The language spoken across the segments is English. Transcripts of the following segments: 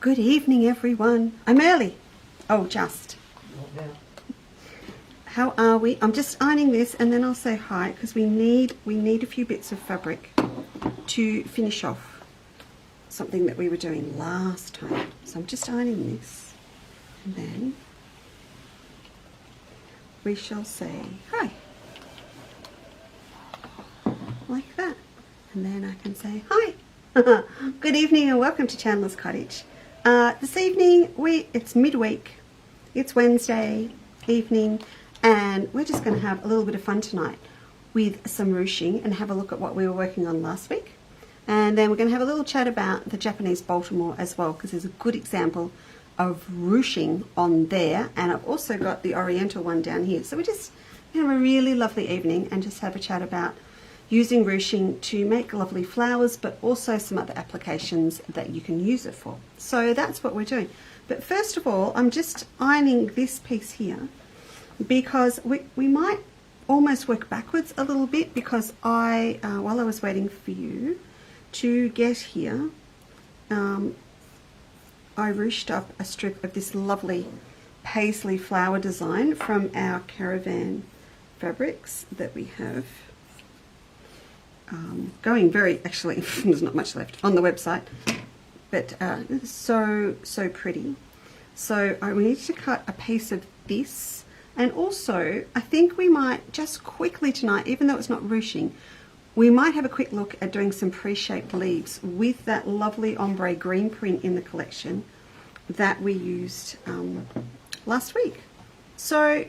Good evening, everyone. I'm early. Oh, just. How are we? I'm just ironing this, and then I'll say hi because we need a few bits of fabric to finish off something that we were doing last time. So I'm just ironing this, and then we shall say hi, like that, and then I can say hi. Good evening and welcome to Chandlers Cottage. This evening it's midweek, it's Wednesday evening, and we're just going to have a little bit of fun tonight with some ruching and have a look at what we were working on last week. And then we're going to have a little chat about the Japanese Baltimore as well, because there's a good example of ruching on there, and I've also got the Oriental one down here. So we just have a really lovely evening and just have a chat about using ruching to make lovely flowers, but also some other applications that you can use it for. So that's what we're doing. But first of all, I'm just ironing this piece here because we might almost work backwards a little bit, because while I was waiting for you to get here, I ruched up a strip of this lovely paisley flower design from our caravan fabrics that we have. Going very, actually, there's not much left on the website, but so pretty. So we need to cut a piece of this, and also I think we might just quickly tonight, even though it's not ruching, we might have a quick look at doing some pre-shaped leaves with that lovely ombre green print in the collection that we used last week. So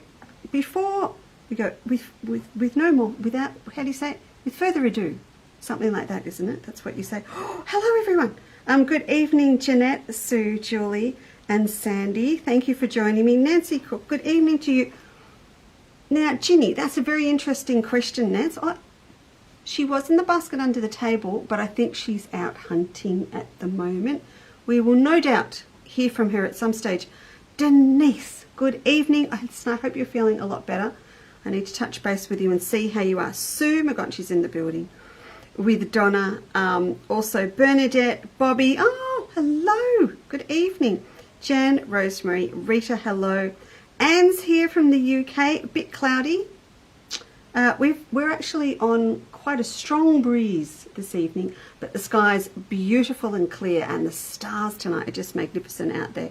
before we go, with no more, without, how do you say it? With further ado, something like that, isn't it? That's what you say. Oh, hello, everyone. Good evening, Jeanette, Sue, Julie, and Sandy. Thank you for joining me. Nancy Cook, good evening to you. Now, Ginny, that's a very interesting question, Nance. She was in the basket under the table, but I think she's out hunting at the moment. We will no doubt hear from her at some stage. Denise, good evening. I hope you're feeling a lot better. I need to touch base with you and see how you are. Sue McGonchie's in the building with Donna. Also Bernadette, Bobby. Oh, hello. Good evening. Jan, Rosemary, Rita, hello. Anne's here from the UK. A bit cloudy. We're actually on quite a strong breeze this evening, but the sky's beautiful and clear, and the stars tonight are just magnificent out there.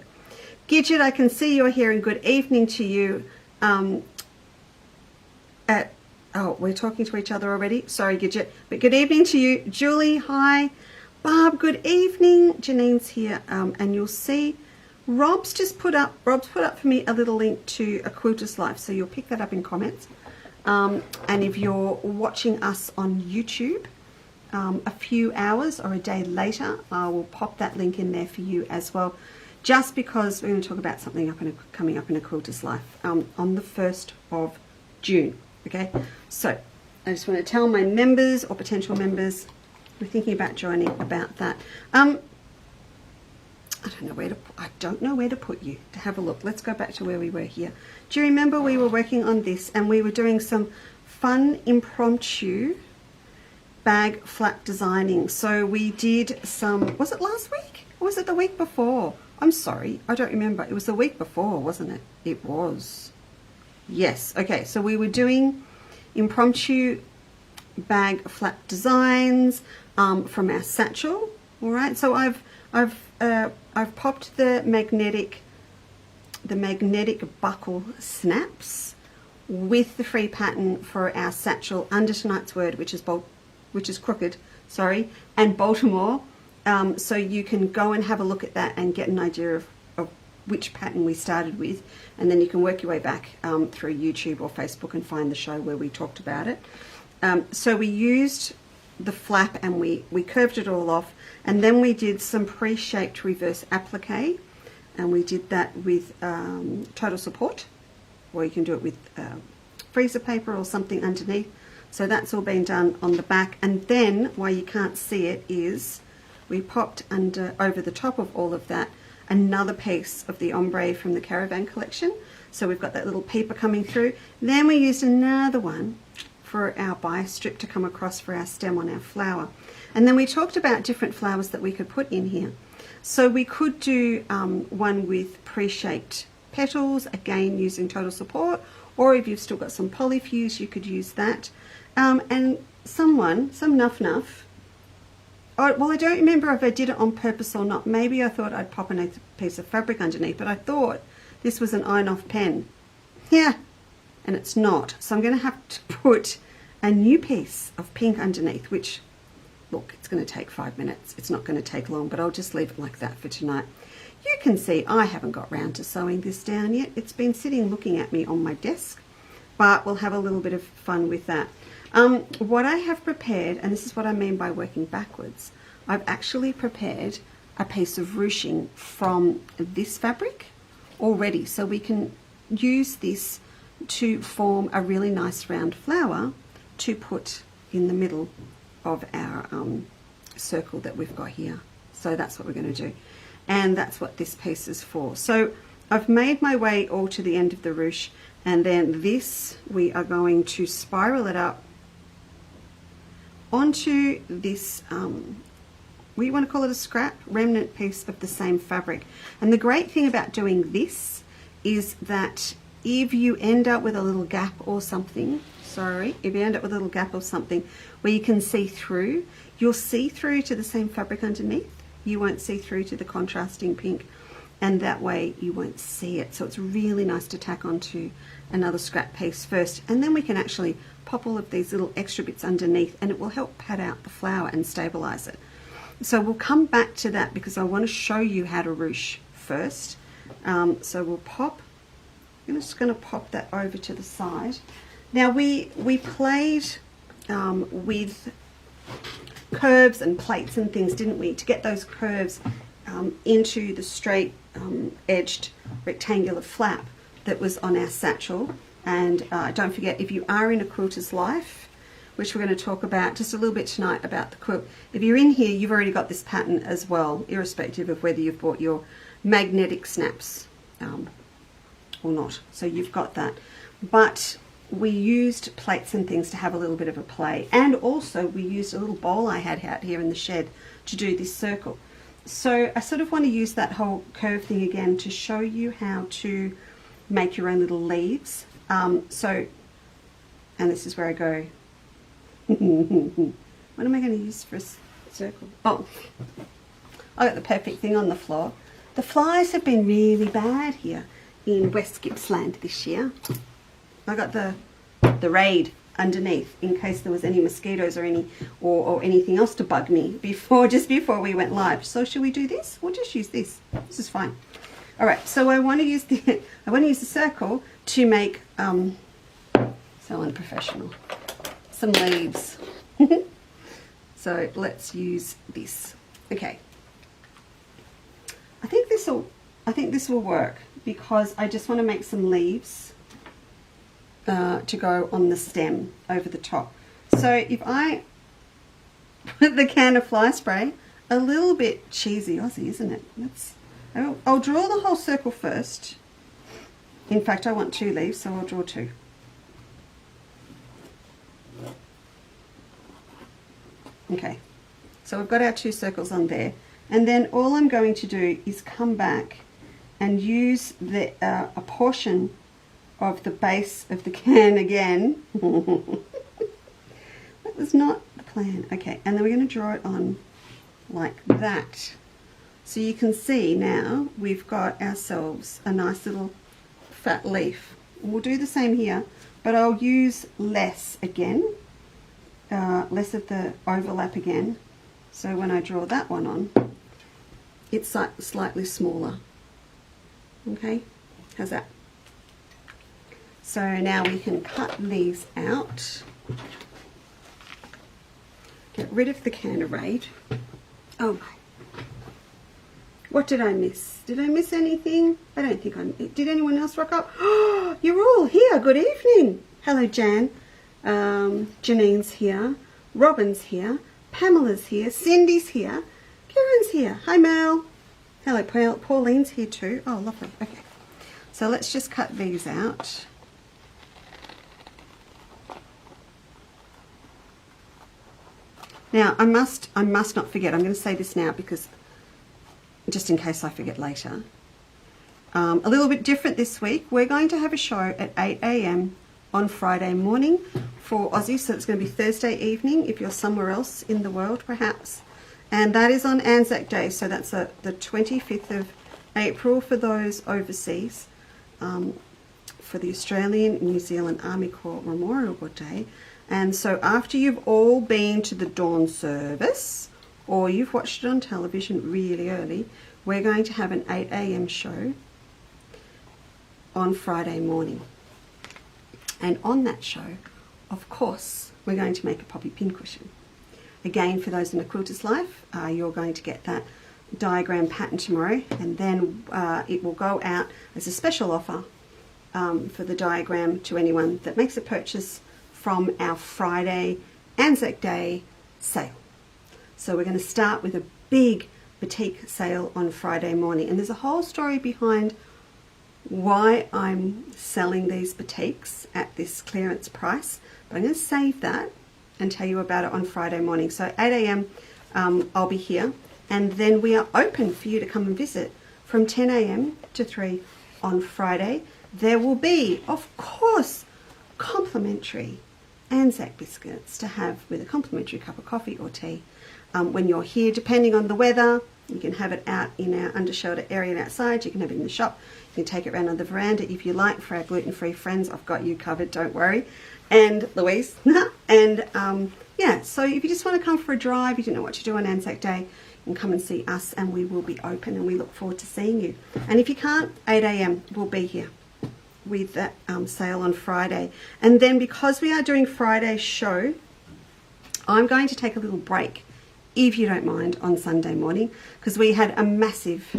Gidget, I can see you're here, and good evening to you. We're talking to each other already. Sorry, Gidget. But good evening to you. Julie, hi. Barb, good evening. Janine's here. And you'll see Rob's put up for me a little link to A Quilters Life. So you'll pick that up in comments. And if you're watching us on YouTube a few hours or a day later, I will pop that link in there for you as well. Just because we're going to talk about something coming up in A Quilters Life on the 1st of June. Okay, so I just want to tell my members or potential members we're thinking about joining about that. I don't know where to put you to have a look. Let's go back to where we were here. Do you remember we were working on this and we were doing some fun impromptu bag flap designing? So we did some, was it last week or was it the week before? I'm sorry, I don't remember. It was the week before, wasn't it? It was. Yes, okay, so we were doing impromptu bag flap designs from our satchel. All right, so I've popped the magnetic buckle snaps with the free pattern for our satchel under tonight's word, which is crooked, sorry, and Baltimore. So you can go and have a look at that and get an idea of which pattern we started with, and then you can work your way back through YouTube or Facebook and find the show where we talked about it. So we used the flap and we curved it all off, and then we did some pre-shaped reverse applique, and we did that with total support, or you can do it with freezer paper or something underneath. So that's all been done on the back, and then why you can't see it is we popped over the top of all of that another piece of the ombre from the caravan collection. So we've got that little peeper coming through. Then we used another one for our bias strip to come across for our stem on our flower. And then we talked about different flowers that we could put in here. So we could do one with pre-shaped petals, again using total support, or if you've still got some polyfuse, you could use that. And some Nuff Nuff, well, I don't remember if I did it on purpose or not. Maybe I thought I'd pop a piece of fabric underneath, but I thought this was an iron-off pen. Yeah, and it's not. So I'm going to have to put a new piece of pink underneath, which, look, it's going to take 5 minutes. It's not going to take long, but I'll just leave it like that for tonight. You can see I haven't got round to sewing this down yet. It's been sitting looking at me on my desk, but we'll have a little bit of fun with that. What I have prepared, and this is what I mean by working backwards, I've actually prepared a piece of ruching from this fabric already, so we can use this to form a really nice round flower to put in the middle of our circle that we've got here. So that's what we're going to do, and that's what this piece is for. So I've made my way all to the end of the ruche, and then this, we are going to spiral it up onto this, we want to call it a scrap remnant piece of the same fabric. And the great thing about doing this is that if you end up with a little gap or something, if you end up with a little gap or something where you can see through, you'll see through to the same fabric underneath. You won't see through to the contrasting pink, and that way you won't see it. So it's really nice to tack onto another scrap piece first, and then we can actually pop all of these little extra bits underneath, and it will help pad out the flower and stabilize it. So we'll come back to that because I want to show you how to ruche first. So we'll pop, I'm just going to pop that over to the side. Now we played with curves and plates and things, didn't we, to get those curves into the straight edged rectangular flap that was on our satchel. And don't forget, if you are in A Quilters Life, which we're going to talk about just a little bit tonight about the quilt, if you're in here, you've already got this pattern as well, irrespective of whether you've bought your magnetic snaps or not. So you've got that. But we used plates and things to have a little bit of a play, and also we used a little bowl I had out here in the shed to do this circle. So I sort of want to use that whole curve thing again to show you how to make your own little leaves. And this is where I go, what am I going to use for a circle? Oh, I got the perfect thing on the floor. The flies have been really bad here in West Gippsland this year. I got the raid underneath in case there was any mosquitoes or anything else to bug me just before we went live. So should we do this? We'll just use this. This is fine. All right. So I want to use the circle to make so unprofessional, some leaves. So let's use this. Okay. I think this will work because I just want to make some leaves to go on the stem over the top. So if I put the can of fly spray, a little bit cheesy Aussie, isn't it? I'll draw the whole circle first. In fact, I want 2 leaves, so I'll draw 2. Okay, so we've got our 2 circles on there, and then all I'm going to do is come back and use a portion of the base of the can again. That was not the plan. Okay, and then we're going to draw it on like that. So you can see now we've got ourselves a nice little fat leaf. We'll do the same here, but I'll use less again, less of the overlap again. So when I draw that one on, it's slightly smaller. Okay, how's that? So now we can cut these out. Get rid of the can of Raid. Oh my. What did I miss? Did I miss anything? I don't think I did. Anyone else rock up? Oh, you're all here. Good evening. Hello, Jan. Janine's here. Robin's here. Pamela's here. Cindy's here. Karen's here. Hi, Mel. Hello, Pauline's here too. Oh, lovely. Okay. So let's just cut these out. Now, I must not forget, I'm going to say this now because just in case I forget later. A little bit different this week. We're going to have a show at 8 a.m. on Friday morning for Aussie, so it's going to be Thursday evening if you're somewhere else in the world perhaps. And that is on Anzac Day, so that's the 25th of April for those overseas, for the Australian New Zealand Army Corps Memorial Day. And so after you've all been to the dawn service, or you've watched it on television really early, we're going to have an 8 a.m. show on Friday morning. And on that show, of course, we're going to make a poppy pincushion. Again, for those in A Quilters Life, you're going to get that diagram pattern tomorrow, and then it will go out as a special offer for the diagram to anyone that makes a purchase from our Friday Anzac Day sale. So we're going to start with a big boutique sale on Friday morning, and there's a whole story behind why I'm selling these boutiques at this clearance price, but I'm going to save that and tell you about it on Friday morning. So 8 a.m. I'll be here, and then we are open for you to come and visit from 10 a.m. to 3 on Friday. There will be, of course, complimentary Anzac biscuits to have with a complimentary cup of coffee or tea. When you're here, depending on the weather, you can have it out in our under-shelter area outside. You can have it in the shop. You can take it around on the veranda if you like. For our gluten-free friends, I've got you covered, don't worry. And Louise. And yeah, so if you just want to come for a drive, you don't know what to do on Anzac Day, you can come and see us, and we will be open, and we look forward to seeing you. And if you can't, 8 a.m. we'll be here with that sale on Friday. And then because we are doing Friday's show, I'm going to take a little break, if you don't mind, on Sunday morning, because we had a massive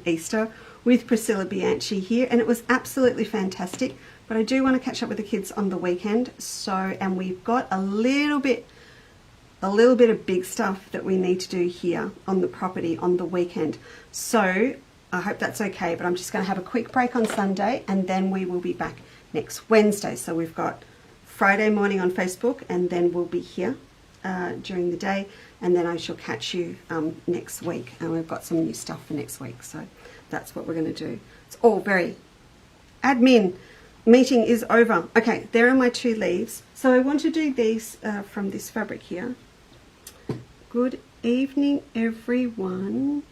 Easter with Priscilla Bianchi here, and it was absolutely fantastic. But I do want to catch up with the kids on the weekend. So, and we've got a little bit of big stuff that we need to do here on the property on the weekend. So I hope that's okay, but I'm just going to have a quick break on Sunday, and then we will be back next Wednesday. So we've got Friday morning on Facebook, and then we'll be here during the day, and then I shall catch you next week. And we've got some new stuff for next week, so that's what we're going to do. It's all very admin. Meeting is over. Okay, there are my 2 leaves. So I want to do these from this fabric here. Good evening, everyone.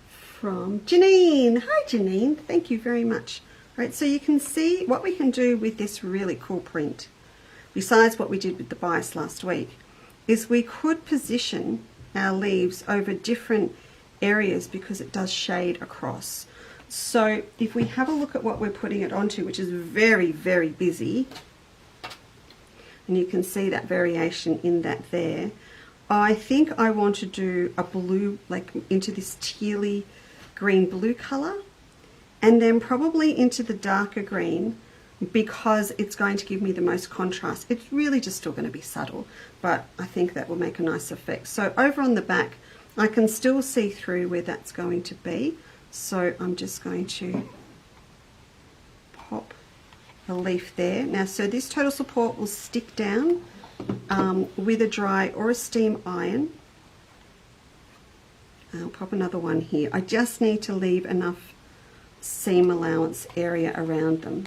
From Janine. Hi, Janine. Thank you very much. All right, so you can see what we can do with this really cool print, besides what we did with the bias last week, is we could position our leaves over different areas because it does shade across. So if we have a look at what we're putting it onto, which is very, very busy, and you can see that variation in that there, I think I want to do a blue, like into this tealy green blue color, and then probably into the darker green, because it's going to give me the most contrast. It's really just still going to be subtle, but I think that will make a nice effect. So over on the back, I can still see through where that's going to be. So I'm just going to pop a leaf there. Now, so this total support will stick down with a dry or a steam iron. I'll pop another one here. I just need to leave enough seam allowance area around them.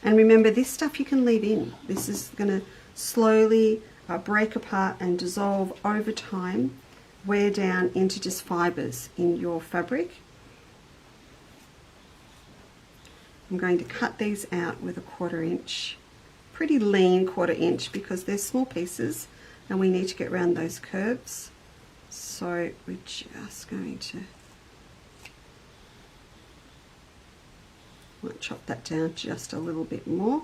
And remember, this stuff you can leave in. This is going to slowly break apart and dissolve over time, wear down into just fibres in your fabric. I'm going to cut these out with a 1/4 inch, pretty lean 1/4 inch, because they're small pieces and we need to get around those curves. So we're just going to might chop that down just a little bit more,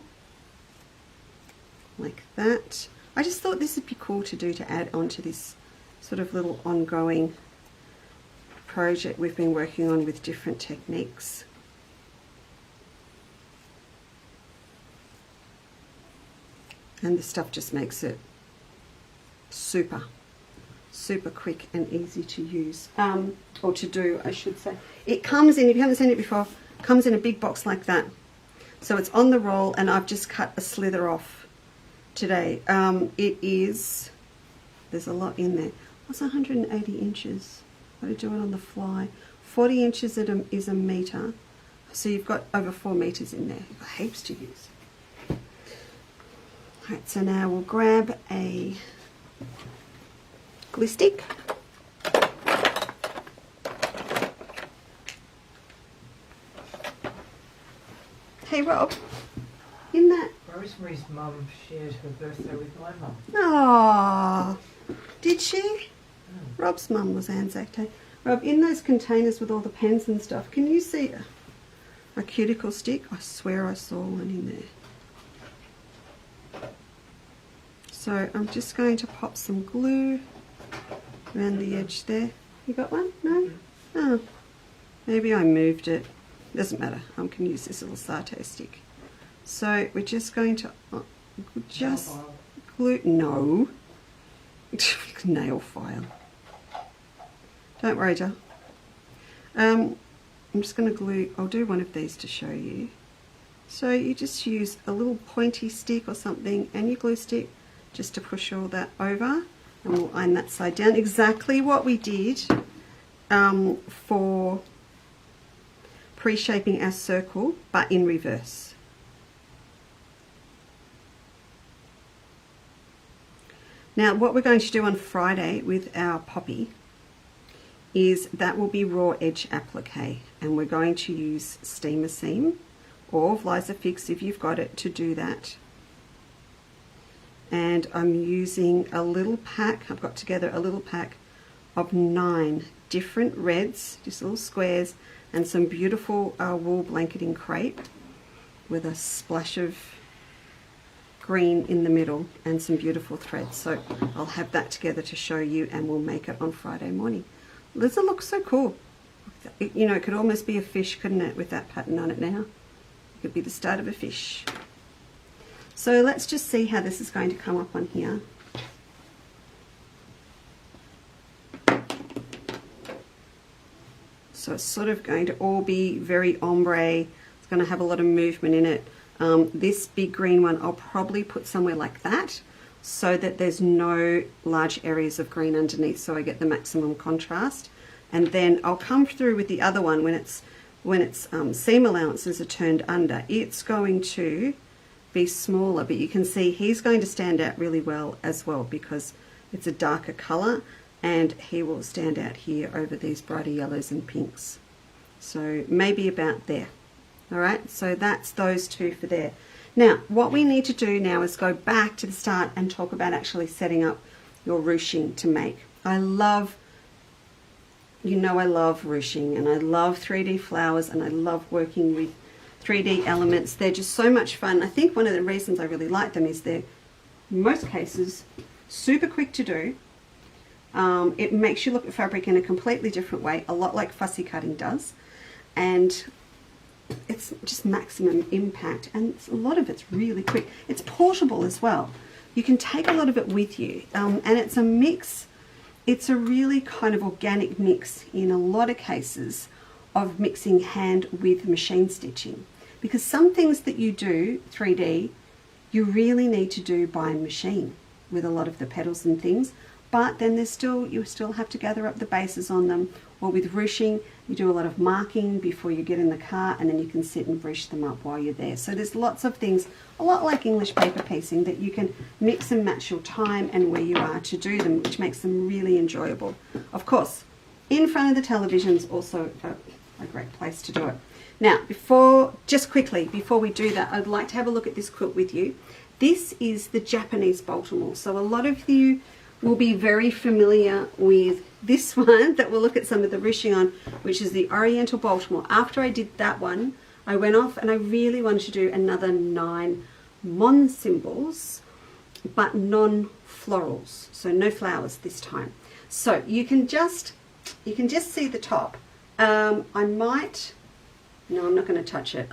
like that. I just thought this would be cool to do, to add onto this sort of little ongoing project we've been working on with different techniques. And this stuff just makes it super quick and easy to use, or to do, I should say. It comes in, if you haven't seen it before, it comes in a big box like that. So it's on the roll, and I've just cut a slither off today. It is, there's a lot in there. What's 180 inches? Got to do it on the fly. 40 inches is a metre. So you've got over 4 metres in there. You've got heaps to use. Alright, so now we'll grab a glue stick. Hey Rob, in that... Rosemary's mum shared her birthday with my mum. Oh, did she? Rob's mum was Anzac Day. Rob, in those containers with all the pens and stuff, can you see a cuticle stick? I swear I saw one in there. So I'm just going to pop some glue around the edge there. You got one? No? Oh, maybe I moved it. Doesn't matter. I can use this little satay stick. So we're just going to just glue. No. Nail file. Don't worry, Joe. I'm just going to glue. I'll do one of these to show you. So you just use a little pointy stick or something and your glue stick just to push all that over, and we'll iron that side down. Exactly what we did for pre-shaping our circle, but in reverse. Now what we're going to do on Friday with our poppy is that will be raw edge applique, and we're going to use steamer seam or Vliza Fix if you've got it to do that. And I'm using a little pack, I've got together a little pack of 9 different reds, just little squares, and some beautiful wool blanketing crepe with a splash of green in the middle and some beautiful threads. So I'll have that together to show you, and we'll make it on Friday morning. Does it look so cool? You know, it could almost be a fish, couldn't it, with that pattern on it now? It could be the start of a fish. So let's just see how this is going to come up on here. So it's sort of going to all be very ombre. It's going to have a lot of movement in it. This big green one I'll probably put somewhere like that so that there's no large areas of green underneath, so I get the maximum contrast. And then I'll come through with the other one when its seam allowances are turned under. It's going to be smaller, but you can see he's going to stand out really well as well because it's a darker color, and he will stand out here over these brighter yellows and pinks. So maybe about there. All right, so that's those two for there. Now what we need to do now is go back to the start and talk about actually setting up your ruching to make. I love, you know, I love ruching, and I love 3D flowers, and I love working with 3D elements. They're just so much fun. I think one of the reasons I really like them is they're, in most cases, super quick to do. It makes you look at fabric in a completely different way, a lot like fussy cutting does, and it's just maximum impact, and a lot of it's really quick. It's portable as well. You can take a lot of it with you, and it's a mix. It's a really kind of organic mix in a lot of cases of mixing hand with machine stitching, because some things that you do 3D you really need to do by machine with a lot of the petals and things, but then there's still, you still have to gather up the bases on them. Or with ruching, you do a lot of marking before you get in the car, and then you can sit and ruche them up while you're there. So there's lots of things, a lot like English paper piecing, that you can mix and match your time and where you are to do them, which makes them really enjoyable. Of course, in front of the television is also a great place to do it. Now, just quickly, before we do that, I'd like to have a look at this quilt with you. This is the Japanese Baltimore. So a lot of you will be very familiar with this one that we'll look at some of the ruching on, which is the Oriental Baltimore. After I did that one, I went off and I really wanted to do another 9 mon symbols, but non-florals, so no flowers this time. So you can just see the top. No, I'm not going to touch it.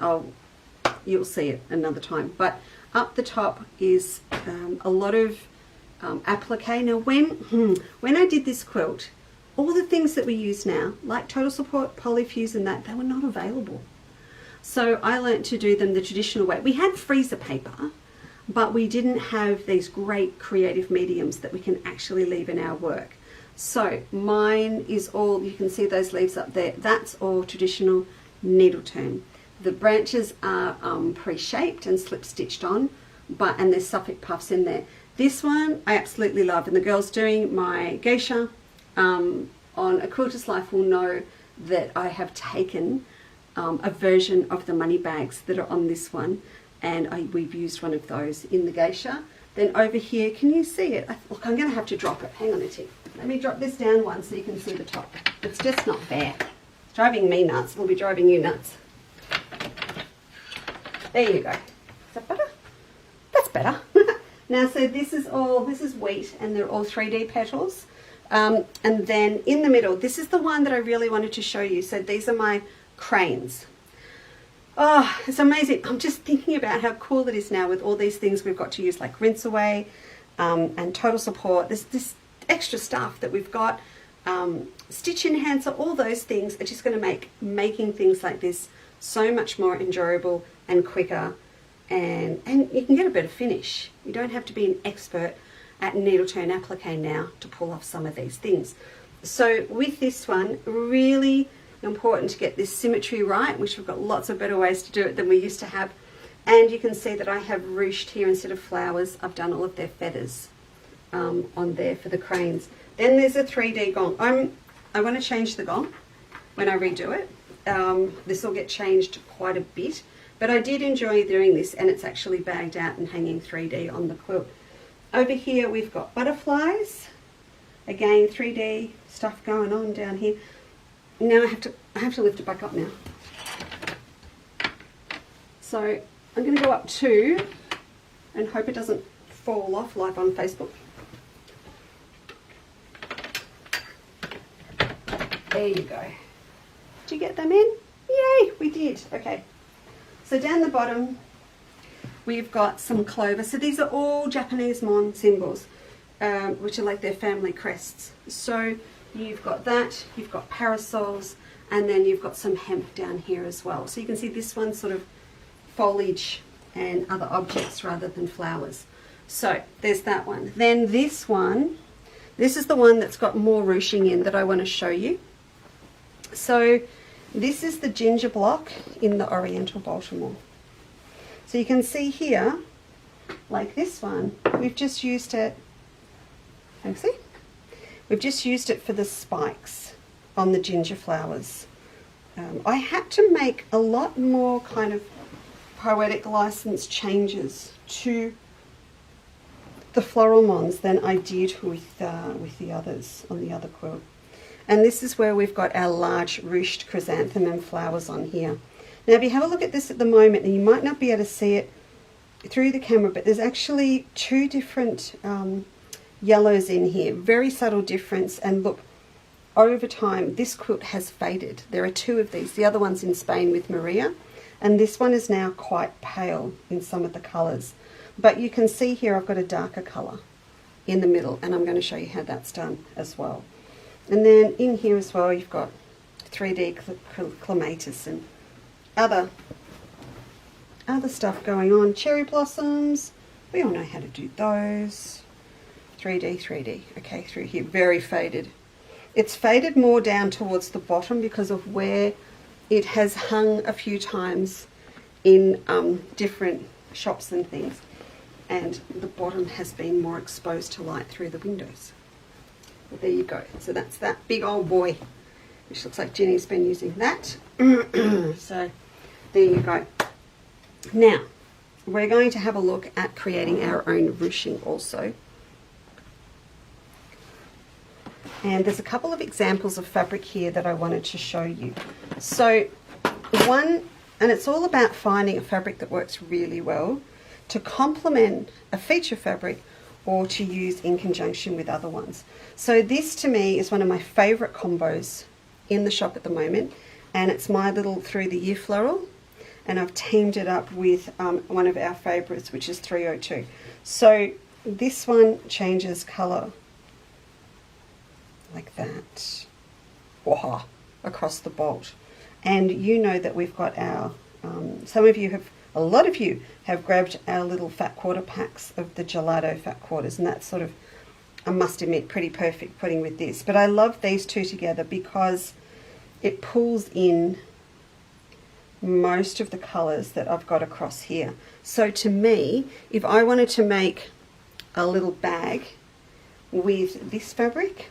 You'll see it another time. But up the top is a lot of applique. Now when I did this quilt, all the things that we use now, like Total Support, Polyfuse and that, they were not available. So I learnt to do them the traditional way. We had freezer paper, but we didn't have these great creative mediums that we can actually leave in our work. So mine is all, you can see those leaves up there, that's all traditional needle turn. The branches are pre-shaped and slip stitched on, and there's Suffolk puffs in there. This one I absolutely love, and the girls doing my geisha on A Quilters Life will know that I have taken a version of the money bags that are on this one, and we've used one of those in the geisha. Then over here, can you see it? Look, I'm going to have to drop it. Hang on a tick. Let me drop this down one so you can see the top. It's just not fair. It's driving me nuts. It'll be driving you nuts. There you go. Is that better? That's better. Now, so this is wheat, and they're all 3D petals. And then in the middle, this is the one that I really wanted to show you. So these are my cranes. Oh, it's amazing. I'm just thinking about how cool it is now with all these things we've got to use, like rinse away and total support. There's this extra stuff that we've got. Stitch enhancer, all those things are just going to make making things like this so much more enjoyable and quicker, and you can get a better finish. You don't have to be an expert at needle turn applique now to pull off some of these things. So with this one, really important to get this symmetry right, which we've got lots of better ways to do it than we used to have. And you can see that I have ruched here instead of flowers. I've done all of their feathers on there for the cranes. Then there's a 3D gong. I want to change the gong when I redo it. This will get changed quite a bit, but I did enjoy doing this, and it's actually bagged out and hanging 3D on the quilt. Over here we've got butterflies. Again, 3D stuff going on down here. Now I have to lift it back up now. So I'm going to go up 2 and hope it doesn't fall off live on Facebook. There you go. Did you get them in? Yay, we did. Okay. So down the bottom we've got some clover. So these are all Japanese mon symbols, which are like their family crests. So you've got that, you've got parasols, and then you've got some hemp down here as well. So you can see this one's sort of foliage and other objects rather than flowers. So there's that one. Then this one, this is the one that's got more ruching in that I want to show you. So this is the ginger block in the Oriental Baltimore. So you can see here, like this one, we've just used it, can you see? We've just used it for the spikes on the ginger flowers. I had to make a lot more kind of poetic license changes to the floral mons than I did with the others on the other quilt. And this is where we've got our large ruched chrysanthemum flowers on here. Now if you have a look at this at the moment, and you might not be able to see it through the camera, but there's actually 2 different yellows in here, very subtle difference. And look, over time this quilt has faded. There are 2 of these. The other one's in Spain with Maria, and this one is now quite pale in some of the colours. But you can see here I've got a darker colour in the middle, and I'm going to show you how that's done as well. And then in here as well you've got 3D clematis and other stuff going on. Cherry blossoms, we all know how to do those. 3D, okay, through here, very faded. It's faded more down towards the bottom because of where it has hung a few times in different shops and things, and the bottom has been more exposed to light through the windows. But there you go. So that's that big old boy, which looks like Jenny's been using that. So there you go. Now we're going to have a look at creating our own ruching also. And there's a couple of examples of fabric here that I wanted to show you. So one, and it's all about finding a fabric that works really well to complement a feature fabric or to use in conjunction with other ones. So this to me is one of my favorite combos in the shop at the moment, and it's my little through the year floral, and I've teamed it up with one of our favorites, which is 302. So this one changes color like that, wow, across the bolt. And you know that we've got our, a lot of you have grabbed our little fat quarter packs of the gelato fat quarters, and that's sort of I must admit, pretty perfect putting with this. But I love these two together because it pulls in most of the colours that I've got across here. So to me, if I wanted to make a little bag with this fabric,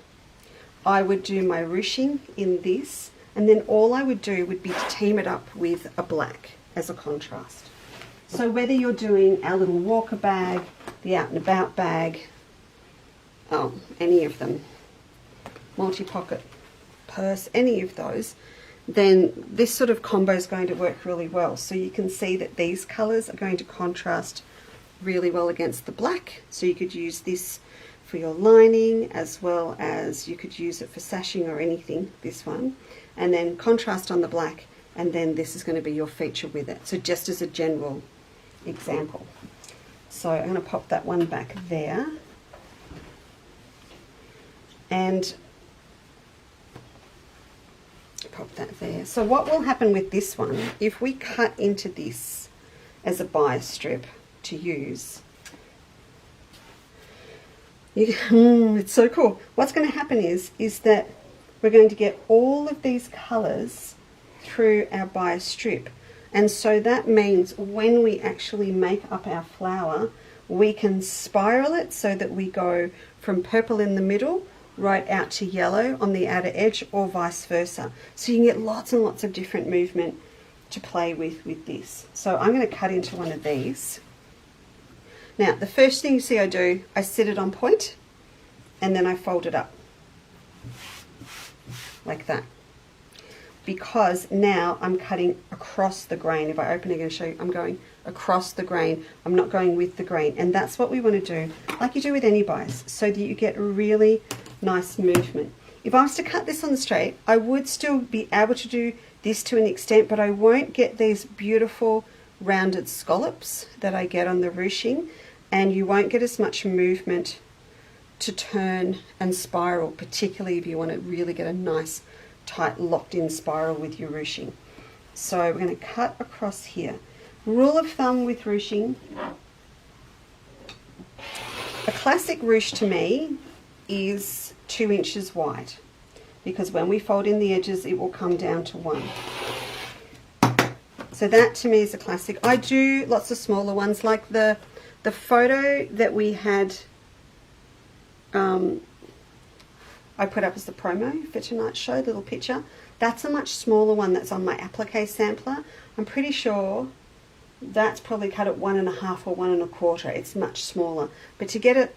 I would do my ruching in this, and then all I would do would be to team it up with a black as a contrast. So whether you're doing our little walker bag, the out and about bag, any of them, multi-pocket purse, any of those, then this sort of combo is going to work really well. So you can see that these colours are going to contrast really well against the black. So you could use this for your lining, as well as you could use it for sashing or anything, this one, and then contrast on the black, and then this is going to be your feature with it. So just as a general example. So I'm going to pop that one back there, and pop that there. So what will happen with this one, if we cut into this as a bias strip to use, it's so cool. What's going to happen is that we're going to get all of these colours through our bias strip, and so that means when we actually make up our flower, we can spiral it so that we go from purple in the middle right out to yellow on the outer edge, or vice versa. So you can get lots and lots of different movement to play with this. So I'm going to cut into one of these. Now the first thing you see I do, I sit it on point, and then I fold it up like that, because now I'm cutting across the grain. If I open it, I'm going to show you, I'm going across the grain, I'm not going with the grain, and that's what we want to do, like you do with any bias, so that you get really nice movement. If I was to cut this on the straight, I would still be able to do this to an extent, but I won't get these beautiful rounded scallops that I get on the ruching, and you won't get as much movement to turn and spiral, particularly if you want to really get a nice tight locked in spiral with your ruching. So we're going to cut across here. Rule of thumb with ruching, a classic ruche to me is 2 inches wide, because when we fold in the edges it will come down to 1. So that to me is a classic. I do lots of smaller ones, like the photo that we had I put up as the promo for tonight's show, little picture. That's a much smaller one that's on my applique sampler. I'm pretty sure that's probably cut at 1.5 or 1.25. It's much smaller. But to get it,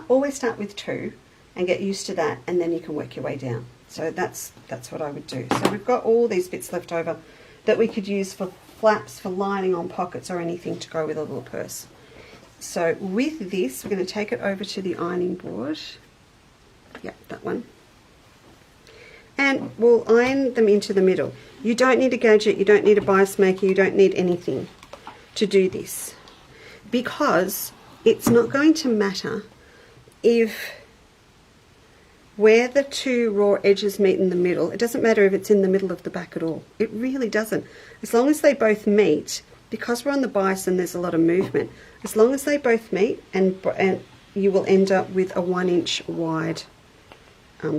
always start with 2 and get used to that, and then you can work your way down. So that's what I would do. So we've got all these bits left over that we could use for flaps, for lining on pockets, or anything to go with a little purse. So with this, we're going to take it over to the ironing board. Yep, that one. And we'll iron them into the middle. You don't need a gadget, you don't need a bias maker, you don't need anything to do this, because it's not going to matter if where the 2 raw edges meet in the middle, it doesn't matter if it's in the middle of the back at all. It really doesn't. As long as they both meet, because we're on the bias and there's a lot of movement, as long as they both meet, and you will end up with a 1 inch wide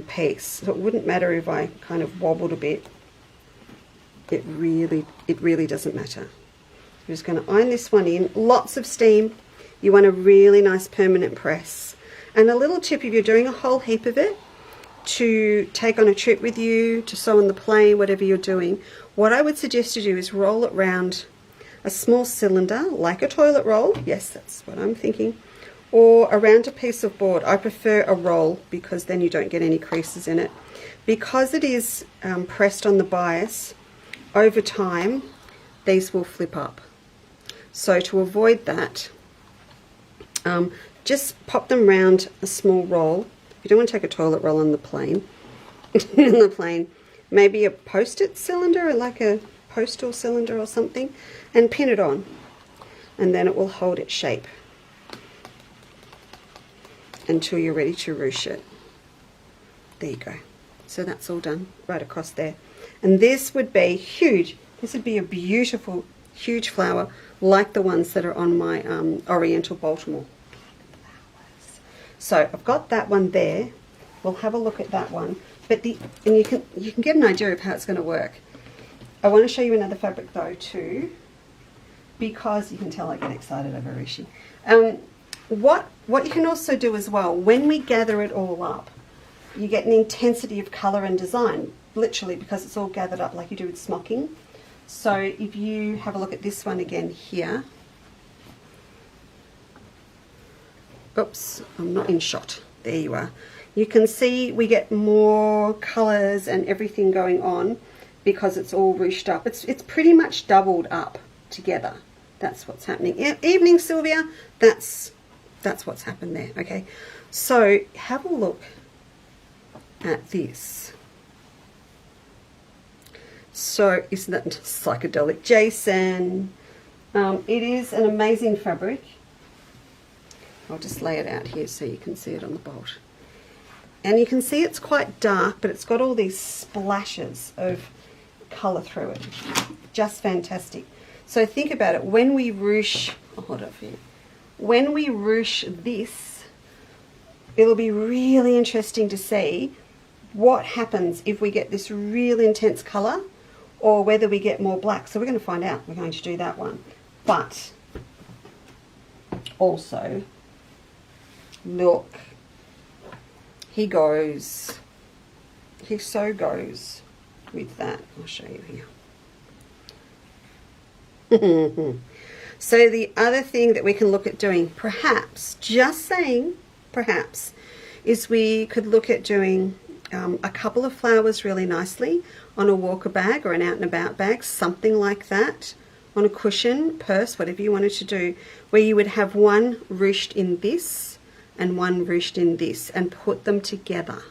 piece. So it wouldn't matter if I kind of wobbled a bit. It really doesn't matter. I'm just going to iron this one in. Lots of steam. You want a really nice permanent press. And a little tip, if you're doing a whole heap of it, to take on a trip with you, to sew on the plane, whatever you're doing, what I would suggest to do is roll it round a small cylinder, like a toilet roll. Yes, that's what I'm thinking. Or around a piece of board. I prefer a roll, because then you don't get any creases in it. Because it is pressed on the bias, over time these will flip up. So to avoid that, just pop them round a small roll. You don't want to take a toilet roll on the plane. Maybe a post-it cylinder, like a postal cylinder or something, and pin it on, and then it will hold its shape until you're ready to ruche it. There you go. So that's all done right across there. And this would be huge. This would be a beautiful, huge flower, like the ones that are on my Oriental Baltimore. So I've got that one there. We'll have a look at that one. But you can get an idea of how it's going to work. I want to show you another fabric though too, because you can tell I get excited over ruching. What you can also do as well, when we gather it all up, you get an intensity of colour and design, literally, because it's all gathered up like you do with smocking. So if you have a look at this one again here, oops, I'm not in shot, there you are. You can see we get more colours and everything going on because it's all ruched up. It's pretty much doubled up together. That's what's happening. Evening, Sylvia. That's what's happened there, okay? So have a look at this. So isn't that psychedelic? Jason, it is an amazing fabric. I'll just lay it out here so you can see it on the bolt. And you can see it's quite dark, but it's got all these splashes of colour through it. Just fantastic. So think about it. When we ruche, I'll hold it up here. When we ruche this, it'll be really interesting to see what happens if we get this real intense colour or whether we get more black. So we're going to find out. We're going to do that one. But also, look, he so goes with that. I'll show you here. So the other thing that we can look at doing, perhaps, just saying, perhaps, is we could look at doing a couple of flowers really nicely on a walker bag or an out and about bag, something like that, on a cushion, purse, whatever you wanted to do, where you would have one ruched in this and one ruched in this and put them together.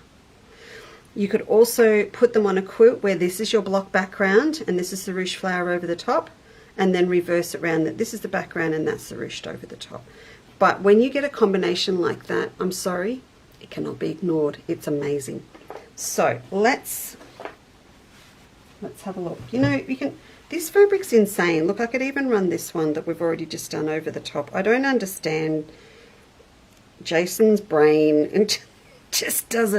You could also put them on a quilt where this is your block background and this is the ruched flower over the top, and then reverse it around that this is the background and that's the ruched over the top. But when you get a combination like that, I'm sorry, it cannot be ignored. It's amazing. So let's have a look. You know, you can, this fabric's insane. Look, I could even run this one that we've already just done over the top. I don't understand Jason's brain, and just does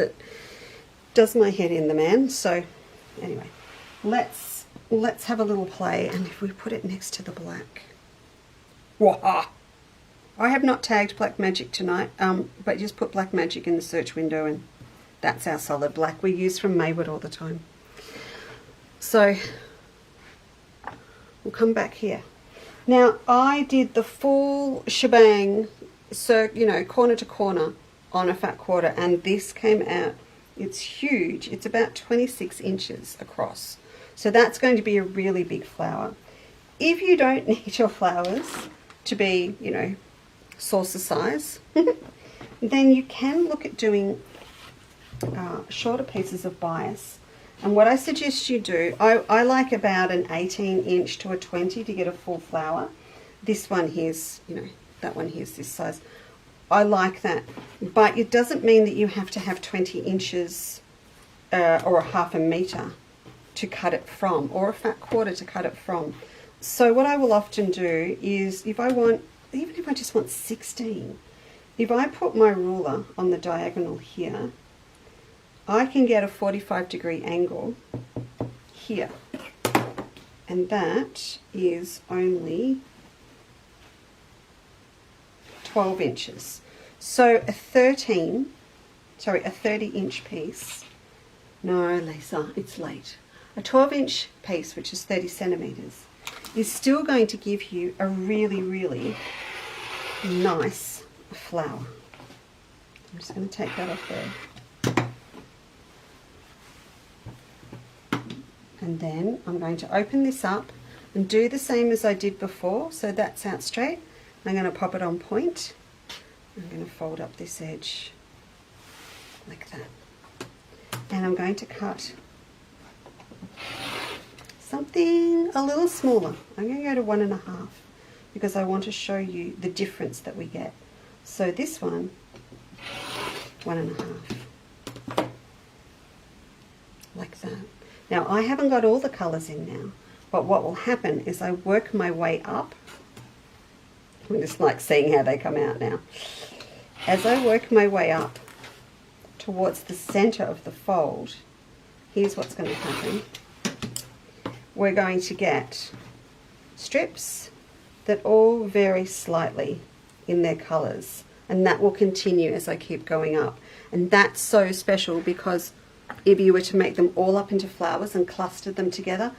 my head in, the man. So anyway, let's have a little play, and if we put it next to the black. Wah! I have not tagged Black Magic tonight, but just put Black Magic in the search window and that's our solid black we use from Maywood all the time. So we'll come back here. Now I did the full shebang, so you know, corner to corner on a fat quarter, and this came out, it's huge, it's about 26 inches across. So that's going to be a really big flower. If you don't need your flowers to be, you know, saucer size, then you can look at doing shorter pieces of bias. And what I suggest you do, I like about an 18 inch to a 20 to get a full flower. This one here's, you know, that one here's this size. I like that, but it doesn't mean that you have to have 20 inches or a half a metre to cut it from, or a fat quarter to cut it from. So what I will often do is, if I want, even if I just want 16, if I put my ruler on the diagonal here, I can get a 45-degree angle here, and that is only 12 inches. So a 30-inch piece, no, Leesa, it's late. A 12-inch piece, which is 30 centimetres, is still going to give you a really, really nice flower. I'm just going to take that off there. And then I'm going to open this up and do the same as I did before. So that's out straight. I'm going to pop it on point. I'm going to fold up this edge like that. And I'm going to cut something a little smaller. I'm going to go to 1.5 because I want to show you the difference that we get. So this one, 1.5, like that. Now I haven't got all the colours in now, but what will happen is I work my way up. I'm just like seeing how they come out now. as I work my way up towards the center of the fold, here's what's going to happen. We're going to get strips that all vary slightly in their colors, and that will continue as I keep going up. And that's so special because if you were to make them all up into flowers and cluster them together,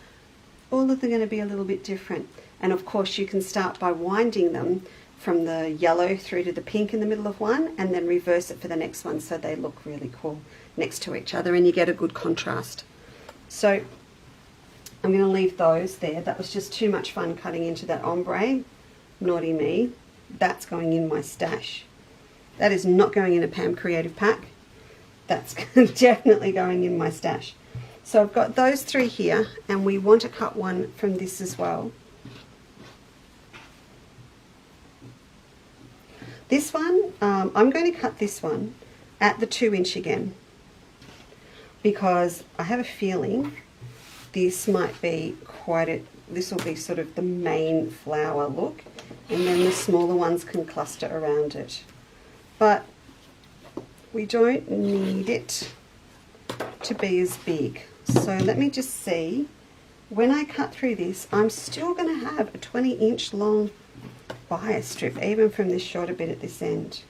all of them are going to be a little bit different. And of course you can start by winding them from the yellow through to the pink in the middle of one, and then reverse it for the next one so they look really cool next to each other and you get a good contrast. So I'm going to leave those there. That was just too much fun cutting into that ombre. Naughty me. That's going in my stash. That is not going in a Pam Creative pack. That's definitely going in my stash. So I've got those three here, and we want to cut one from this as well. This one, I'm going to cut this one at the 2-inch again, because I have a feeling this might be this will be sort of the main flower look, and then the smaller ones can cluster around it. But we don't need it to be as big. So let me just see, when I cut through this, I'm still going to have a 20-inch long bias strip, even from this shorter bit at this end.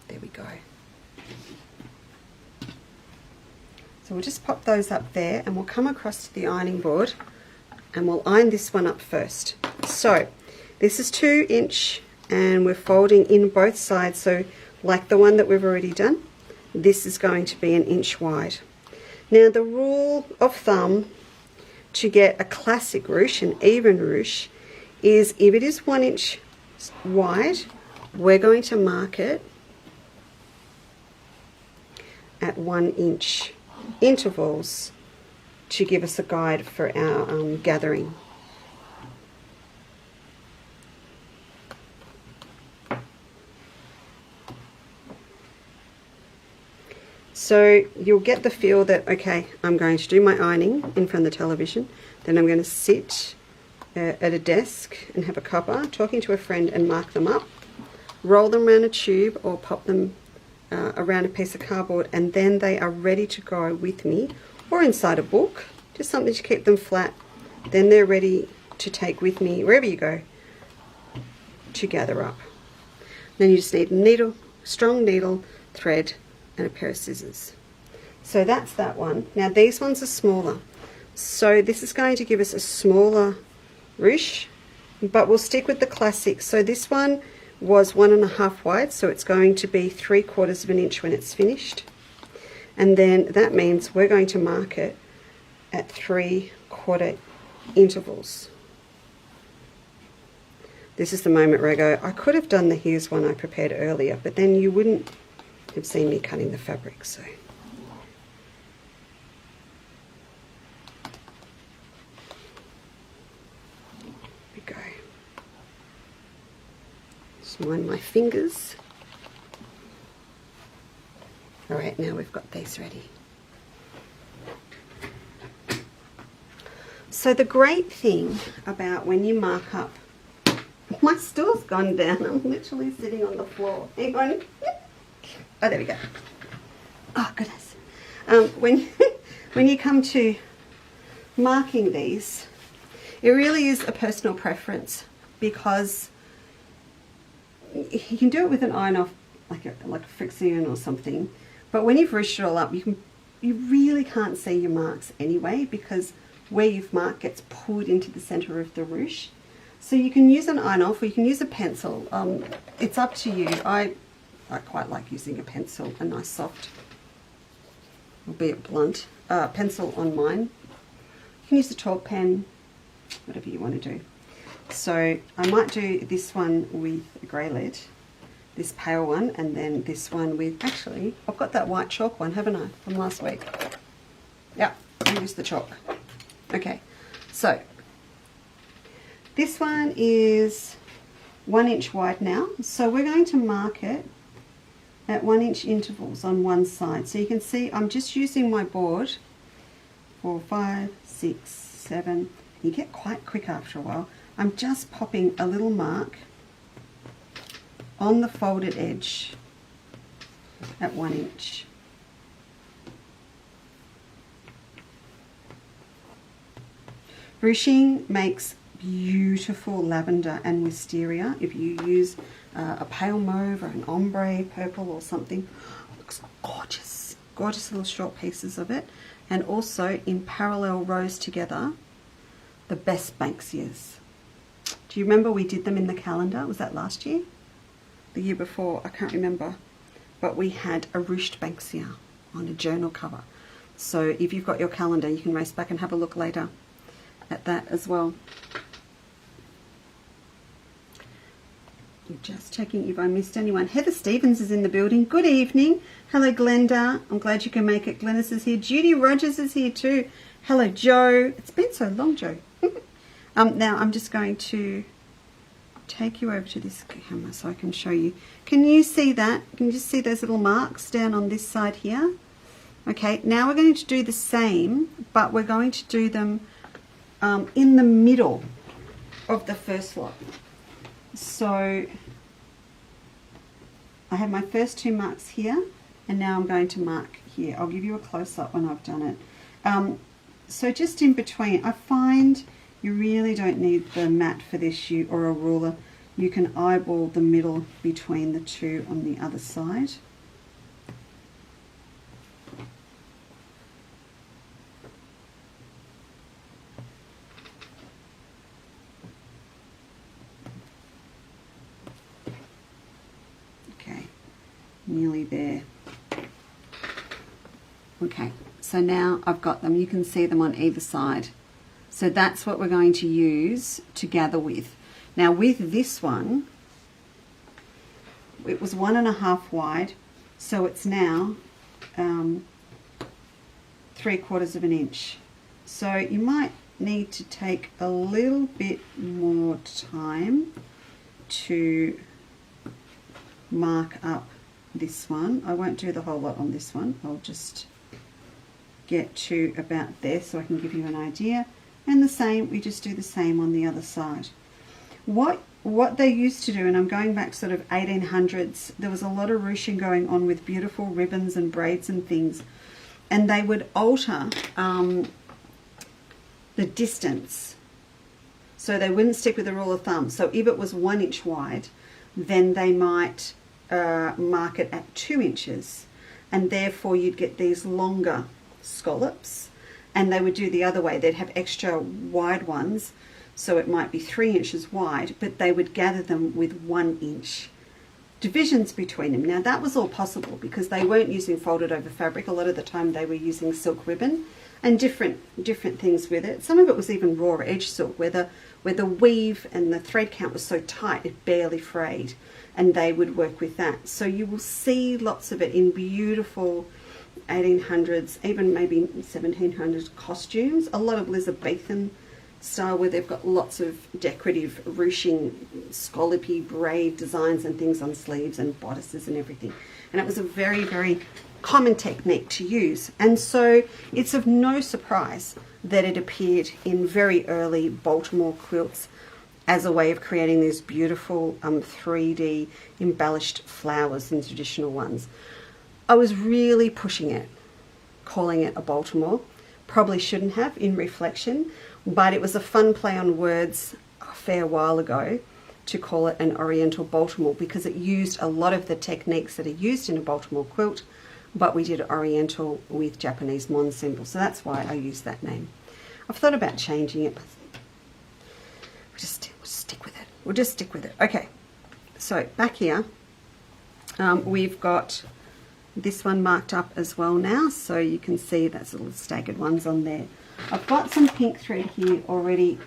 There we go. So we'll just pop those up there, and we'll come across to the ironing board and we'll iron this one up first. So this is 2-inch, and we're folding in both sides, so like the one that we've already done, this is going to be 1 inch wide. Now the rule of thumb to get a classic ruche, an even ruche, is if it is 1 inch wide, we're going to mark it at 1 inch intervals to give us a guide for our gathering. So you'll get the feel that, okay, I'm going to do my ironing in front of the television, then I'm going to sit at a desk and have a cuppa, talking to a friend, and mark them up, roll them around a tube or pop them around a piece of cardboard, and then they are ready to go with me, or inside a book, just something to keep them flat. Then they're ready to take with me wherever you go to gather up. Then you just need a needle, strong needle, thread, and a pair of scissors. So that's that one. Now these ones are smaller, so this is going to give us a smaller ruche, but we'll stick with the classic. So this one was 1.5 wide, so it's going to be 3/4 of an inch when it's finished, and then that means we're going to mark it at 3/4 intervals. This is the moment where I go, I could have done the here's one I prepared earlier, but then you wouldn't have seen me cutting the fabric. So here we go. Just mind my fingers. All right, now we've got these ready. So the great thing about when you mark up, my stool's gone down. I'm literally sitting on the floor. Hang on. Oh, there we go. Oh, goodness. When you come to marking these, it really is a personal preference, because you can do it with an iron off, like a friction or something. But when you've ruched it all up, you really can't see your marks anyway, because where you've marked gets pulled into the center of the ruche. So you can use an iron off, or you can use a pencil. It's up to you. I quite like using a pencil, a nice soft, albeit blunt, pencil on mine. You can use a chalk pen, whatever you want to do. So I might do this one with a grey lead, this pale one, and then this one with, actually, I've got that white chalk one, haven't I, from last week? Yeah, I'll use the chalk. Okay, so this one is 1 inch wide now, so we're going to mark it at 1 inch intervals on one side. So you can see I'm just using my board for 5, 6, 7, you get quite quick after a while. I'm just popping a little mark on the folded edge at 1 inch. Ruching makes beautiful lavender and wisteria. If you use a pale mauve or an ombre purple or something, it looks gorgeous. Gorgeous little short pieces of it. And also in parallel rows together, the best Banksias. Do you remember we did them in the calendar? Was that last year? The year before? I can't remember. But we had a ruched Banksia on a journal cover. So if you've got your calendar, you can race back and have a look later at that as well. I'm just checking if I missed anyone. Heather Stevens is in the building. Good evening. Hello, Glenda. I'm glad you can make it. Glennis is here. Judy Rogers is here too. Hello, Joe. It's been so long, Joe. Now I'm just going to take you over to this camera so I can show you. Can you see that? Can you just see those little marks down on this side here? Okay, now we're going to do the same, but we're going to do them in the middle of the first lot. So I have my first 2 marks here, and now I'm going to mark here. I'll give you a close-up when I've done it. So just in between, I find you really don't need the mat for this, or a ruler. You can eyeball the middle between the 2 on the other side. Nearly there. Okay, so now I've got them. You can see them on either side. So that's what we're going to use to gather with. Now with this one, it was 1.5 wide, so it's now 3/4 of an inch. So you might need to take a little bit more time to mark up this one. I won't do the whole lot on this one. I'll just get to about there so I can give you an idea. And the same, we just do the same on the other side. What they used to do, and I'm going back sort of 1800s, there was a lot of ruching going on with beautiful ribbons and braids and things, and they would alter the distance. So they wouldn't stick with the rule of thumb. So if it was 1 inch wide, then they might mark it at 2 inches, and therefore you'd get these longer scallops. And they would do the other way. They'd have extra wide ones, so it might be 3 inches wide, but they would gather them with 1 inch divisions between them. Now that was all possible because they weren't using folded over fabric. A lot of the time they were using silk ribbon and different things with it. Some of it was even raw edge silk, where the weave and the thread count was so tight it barely frayed, and they would work with that. So you will see lots of it in beautiful 1800s, even maybe 1700s costumes. A lot of Elizabethan style, where they've got lots of decorative ruching, scallopy braid designs and things on sleeves and bodices and everything. And it was a very, very common technique to use. And so it's of no surprise that it appeared in very early Baltimore quilts as a way of creating these beautiful 3D embellished flowers and traditional ones. I was really pushing it, calling it a Baltimore. Probably shouldn't have in reflection, but it was a fun play on words a fair while ago to call it an Oriental Baltimore, because it used a lot of the techniques that are used in a Baltimore quilt, but we did Oriental with Japanese mon symbols. So that's why I used that name. I've thought about changing it. We'll just stick with it. We'll just stick with it. Okay, so back here, we've got this one marked up as well now, so you can see that's little staggered ones on there. I've got some pink thread here already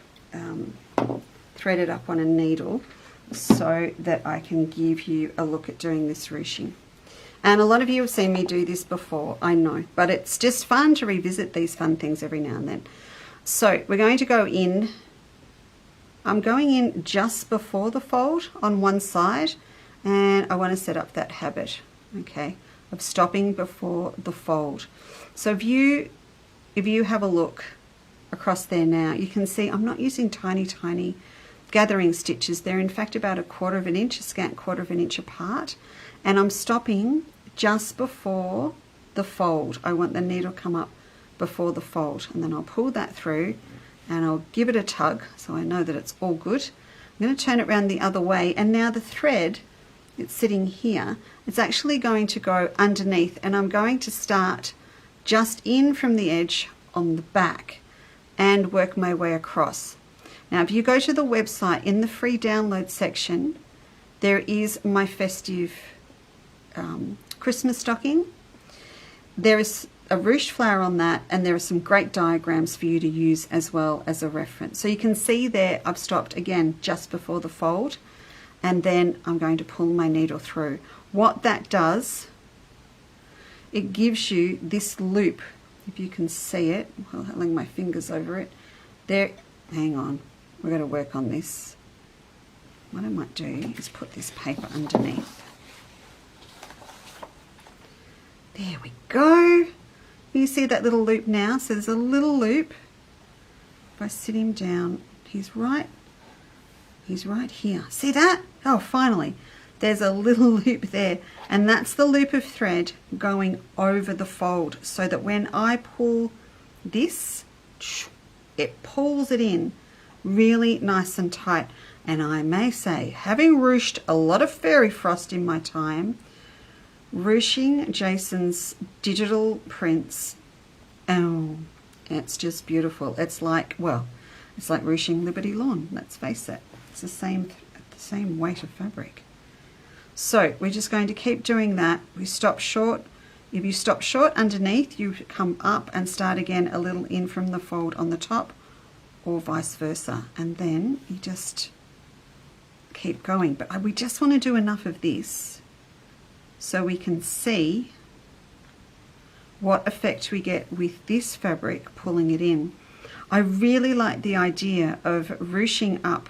threaded up on a needle so that I can give you a look at doing this ruching. And a lot of you have seen me do this before, I know, but it's just fun to revisit these fun things every now and then. So we're going to go in, I'm going in just before the fold on one side, and I want to set up that habit, okay, of stopping before the fold. So if you have a look across there now. You can see I'm not using tiny gathering stitches. They're in fact about a scant quarter of an inch apart, and I'm stopping just before the fold. I want the needle come up before the fold, and then I'll pull that through and I'll give it a tug so I know that it's all good. I'm going to turn it around the other way, and now the thread, it's sitting here, it's actually going to go underneath, and I'm going to start just in from the edge on the back and work my way across. Now if you go to the website, in the free download section there is my festive Christmas stocking. There is a ruched flower on that, and there are some great diagrams for you to use as well as a reference. So you can see there I've stopped again just before the fold, and then I'm going to pull my needle through. What that does, it gives you this loop, if you can see it, while holding my fingers over it. There, hang on, we're going to work on this. What I might do is put this paper underneath. There we go. You see that little loop now? So there's a little loop. If I sit him down, he's right here. See that? Oh, finally. There's a little loop there, and that's the loop of thread going over the fold, so that when I pull this, it pulls it in really nice and tight. And I may say, having ruched a lot of fairy frost in my time, ruching Jason's digital prints, oh, it's just beautiful. It's like, well, it's like ruching Liberty Lawn, let's face it. It's the same weight of fabric. So we're just going to keep doing that. We stop short. If you stop short underneath, you come up and start again a little in from the fold on the top, or vice versa, and then you just keep going. But we just want to do enough of this so we can see what effect we get with this fabric pulling it in. I really like the idea of ruching up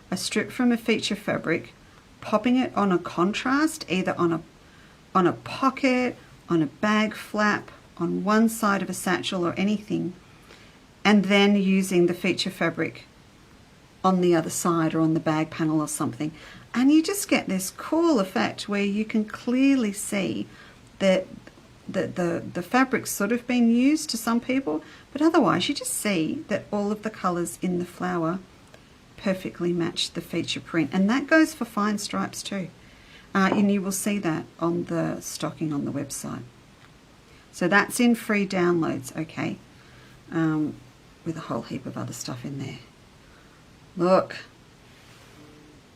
a strip from a feature fabric, popping it on a contrast, either on a pocket, on a bag flap, on one side of a satchel or anything, and then using the feature fabric on the other side or on the bag panel or something. And you just get this cool effect where you can clearly see that the fabric's sort of been used to some people, but otherwise you just see that all of the colours in the flower perfectly match the feature print. And that goes for fine stripes too. And you will see that on the stocking on the website. So that's in free downloads, okay, with a whole heap of other stuff in there. Look.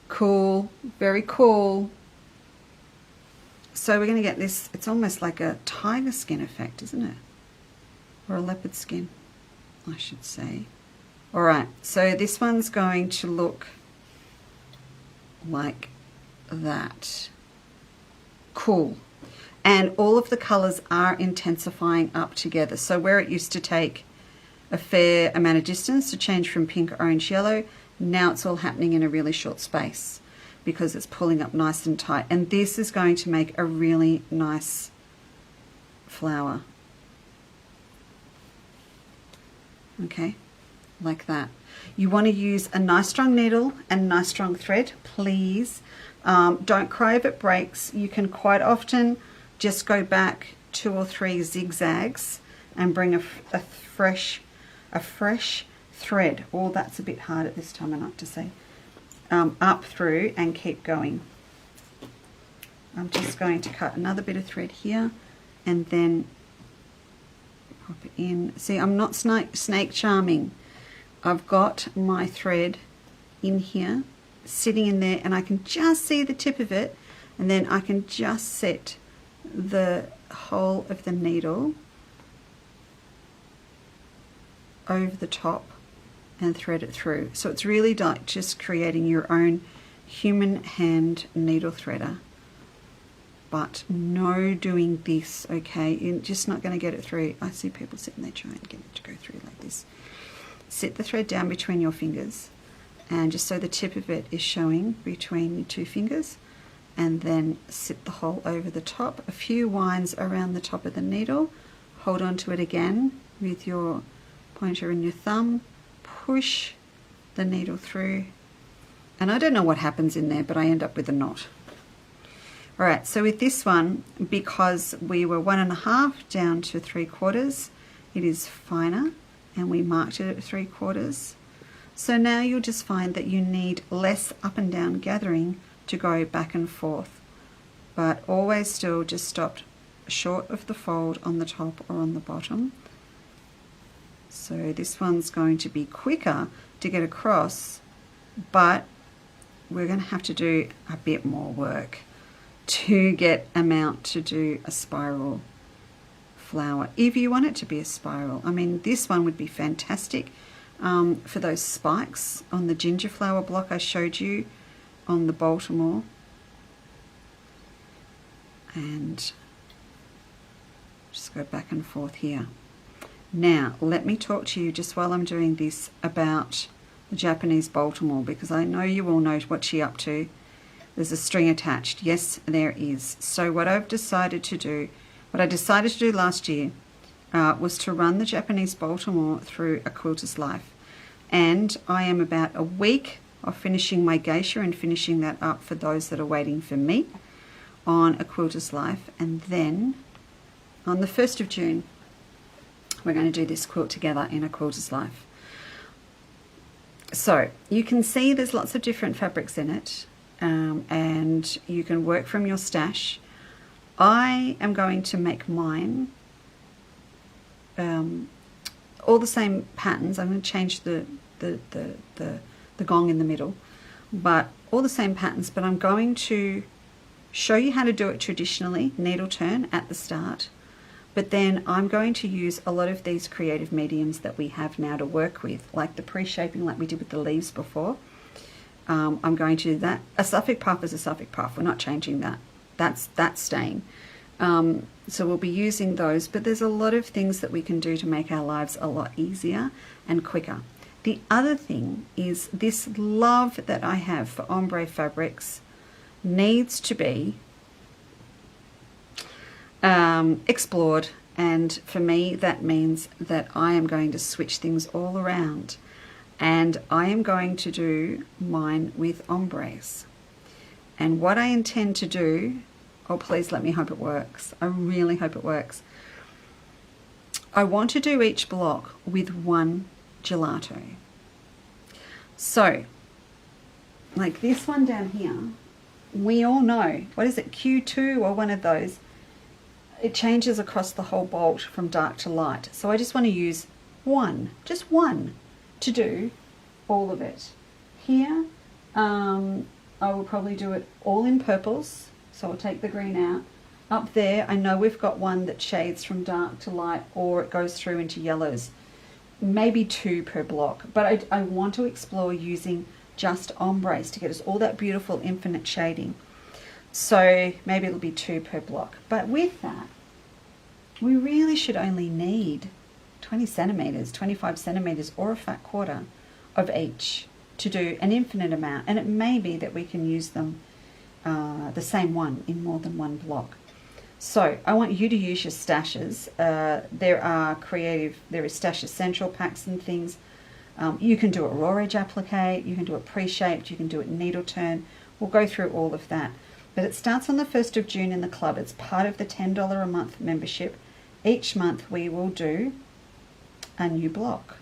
Cool, very cool. So we're going to get this, it's almost like a tiger skin effect, isn't it? Or a leopard skin, I should say. All right, so this one's going to look like that. Cool. And all of the colors are intensifying up together. So where it used to take a fair amount of distance to change from pink, orange, yellow, now it's all happening in a really short space because it's pulling up nice and tight. And this is going to make a really nice flower. Okay, like that. You want to use a nice strong needle and nice strong thread, please. Don't cry if it breaks. You can quite often just go back 2 or 3 zigzags and bring a fresh thread, or that's a bit hard at this time, I like to say, up through and keep going. I'm just going to cut another bit of thread here and then pop it in. See, I'm not snake charming. I've got my thread in here, sitting in there, and I can just see the tip of it, and then I can just set the whole of the needle over the top and thread it through. So it's really like just creating your own human hand needle threader, but no doing this, okay? You're just not going to get it through. I see people sitting there trying to get it to go through like this. Sit the thread down between your fingers, and just so the tip of it is showing between your 2 fingers, and then sit the hole over the top, a few winds around the top of the needle, hold on to it again with your pointer and your thumb, push the needle through, and I don't know what happens in there, but I end up with a knot. All right, so with this one, because we were 1.5 down to 3/4, it is finer, and we marked it at 3/4. So now you'll just find that you need less up and down gathering to go back and forth, but always still just stop short of the fold on the top or on the bottom. So this one's going to be quicker to get across, but we're going to have to do a bit more work to get a mount to do a spiral flower, if you want it to be a spiral. I mean, this one would be fantastic for those spikes on the ginger flower block I showed you on the Baltimore. And just go back and forth here. Now, let me talk to you just while I'm doing this about the Japanese Baltimore, because I know you all know what she's up to. There's a string attached. Yes, there is. So what I decided to do last year was to run the Japanese Baltimore through A Quilters Life. And I am about a week of finishing my geisha and finishing that up for those that are waiting for me on A Quilters Life. And then on the 1st of June, we're going to do this quilt together in A Quilters Life. So you can see there's lots of different fabrics in it, and you can work from your stash. I am going to make mine all the same patterns. I'm going to change the gong in the middle, but all the same patterns, but I'm going to show you how to do it traditionally, needle turn at the start. But then I'm going to use a lot of these creative mediums that we have now to work with, like the pre-shaping like we did with the leaves before. I'm going to do that. A Suffolk puff is a Suffolk puff. We're not changing that. That's staying. So we'll be using those, but there's a lot of things that we can do to make our lives a lot easier and quicker. The other thing is this love that I have for ombre fabrics needs to be explored, and for me that means that I am going to switch things all around, and I am going to do mine with ombres. And what I intend to do, oh please let me hope it works, I really hope it works, I want to do each block with one gelato. So like this one down here, we all know, what is it, Q2 or one of those, it changes across the whole bolt from dark to light. So I just want to use one, just one, to do all of it. Here, I will probably do it all in purples, so I'll take the green out. Up there, I know we've got one that shades from dark to light, or it goes through into yellows. Maybe 2 per block, but I want to explore using just ombres to get us all that beautiful infinite shading. So maybe it'll be 2 per block. But with that, we really should only need 20 centimeters, 25 centimeters, or a fat quarter of each to do an infinite amount. And it may be that we can use them, the same one, in more than one block. So I want you to use your stashes. There is Stash Essential packs and things. You can do it raw edge applique, you can do it pre-shaped, you can do it needle turn. We'll go through all of that. But it starts on the 1st of June in the club. It's part of the $10 a month membership. Each month we will do a new block.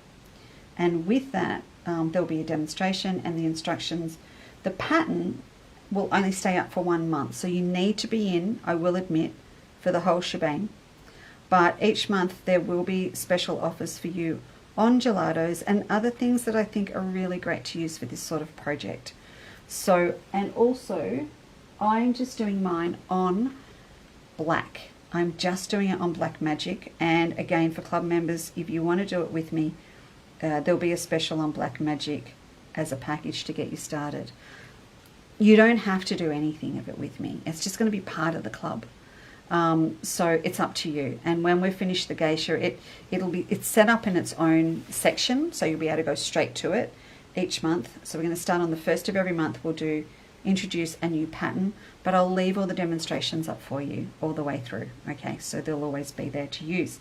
And with that, there'll be a demonstration and the instructions. The pattern will only stay up for 1 month. So you need to be in, I will admit, for the whole shebang. But each month there will be special offers for you on gelatos and other things that I think are really great to use for this sort of project. So, and also, I'm just doing mine on black. I'm just doing it on Black Magic, and again for club members, if you want to do it with me, there'll be a special on Black Magic as a package to get you started. You don't have to do anything of it with me. It's just going to be part of the club. So it's up to you. And when we finish the geisha, it's set up in its own section, so you'll be able to go straight to it each month. So we're going to start on the 1st of every month. We'll introduce a new pattern, but I'll leave all the demonstrations up for you all the way through. Okay, so they'll always be there to use.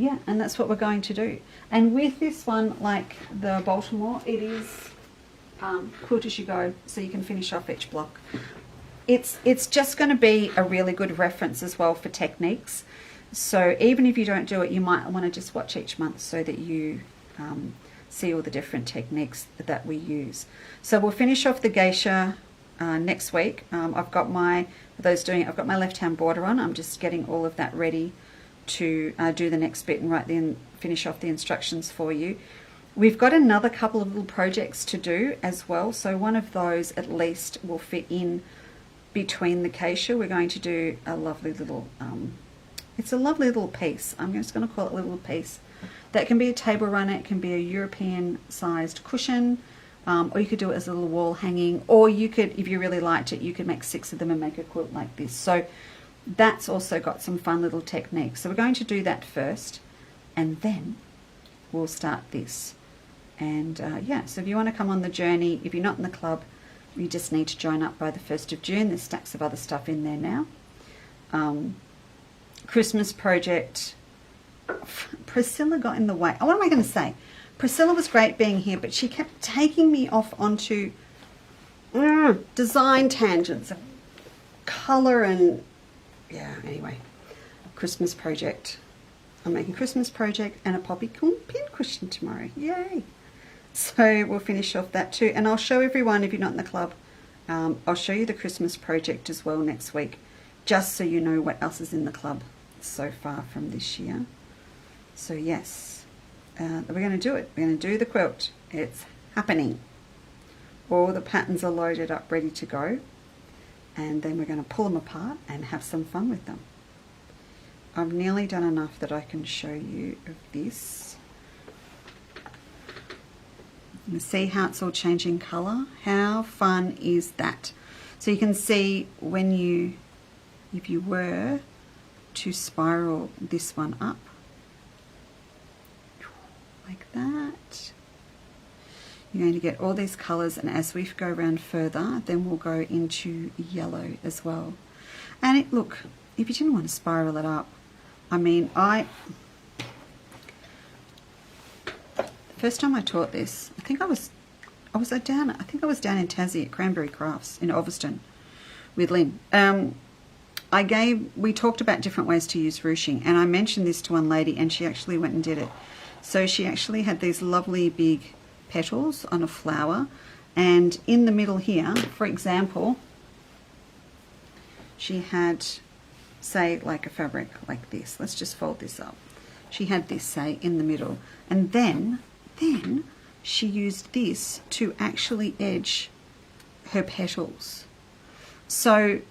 yeah, and that's what we're going to do. And with this one, like the Baltimore, it is quilt as you go, so you can finish off each block. It's just going to be a really good reference as well for techniques. So even if you don't do it, you might want to just watch each month so that you see all the different techniques that we use. So we'll finish off the geisha next week. I've got my, for those doing it, I've got my left-hand border on. I'm just getting all of that ready to do the next bit and finish off the instructions for you. We've got another couple of little projects to do as well. So one of those at least will fit in between the geisha. We're going to do a lovely little, it's a lovely little piece. I'm just going to call it a little piece. That can be a table runner, it can be a European sized cushion, or you could do it as a little wall hanging, or you could, if you really liked it, you could make 6 of them and make a quilt like this. So that's also got some fun little techniques. So we're going to do that first, and then we'll start this. And yeah, so if you want to come on the journey, if you're not in the club, you just need to join up by the 1st of June. There's stacks of other stuff in there now. Christmas project. Priscilla got in the way. Oh, what am I going to say? Priscilla was great being here, but she kept taking me off onto design tangents, colour and, yeah, anyway. Christmas project. I'm making Christmas project and a poppy pin cushion tomorrow. Yay! So we'll finish off that too. And I'll show everyone, if you're not in the club, I'll show you the Christmas project as well next week, just so you know what else is in the club so far from this year. So yes, we're going to do it. We're going to do the quilt. It's happening. All the patterns are loaded up, ready to go. And then we're going to pull them apart and have some fun with them. I've nearly done enough that I can show you of this. You see how it's all changing colour? How fun is that? So you can see when you, if you were to spiral this one up, like that, you're going to get all these colours, and as we go around further, then we'll go into yellow as well. And it, look, if you didn't want to spiral it up, I mean, the first time I taught this, I think I was down in Tassie at Cranberry Crafts in Ulverston with Lynn. We talked about different ways to use ruching, and I mentioned this to one lady, and she actually went and did it. So she actually had these lovely big petals on a flower, and in the middle here, for example, she had, say, like a fabric like this. Let's just fold this up. She had this, say, in the middle, and then she used this to actually edge her petals. So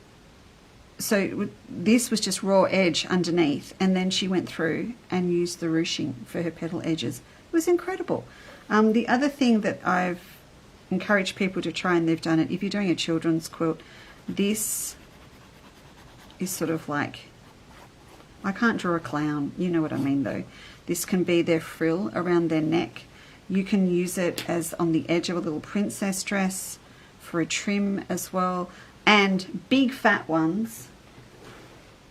this was just raw edge underneath, and then she went through and used the ruching for her petal edges. It was incredible. The other thing that I've encouraged people to try, and they've done it, if you're doing a children's quilt, this is sort of like, I can't draw a clown, you know what I mean though. This can be their frill around their neck. You can use it as on the edge of a little princess dress for a trim as well. And big fat ones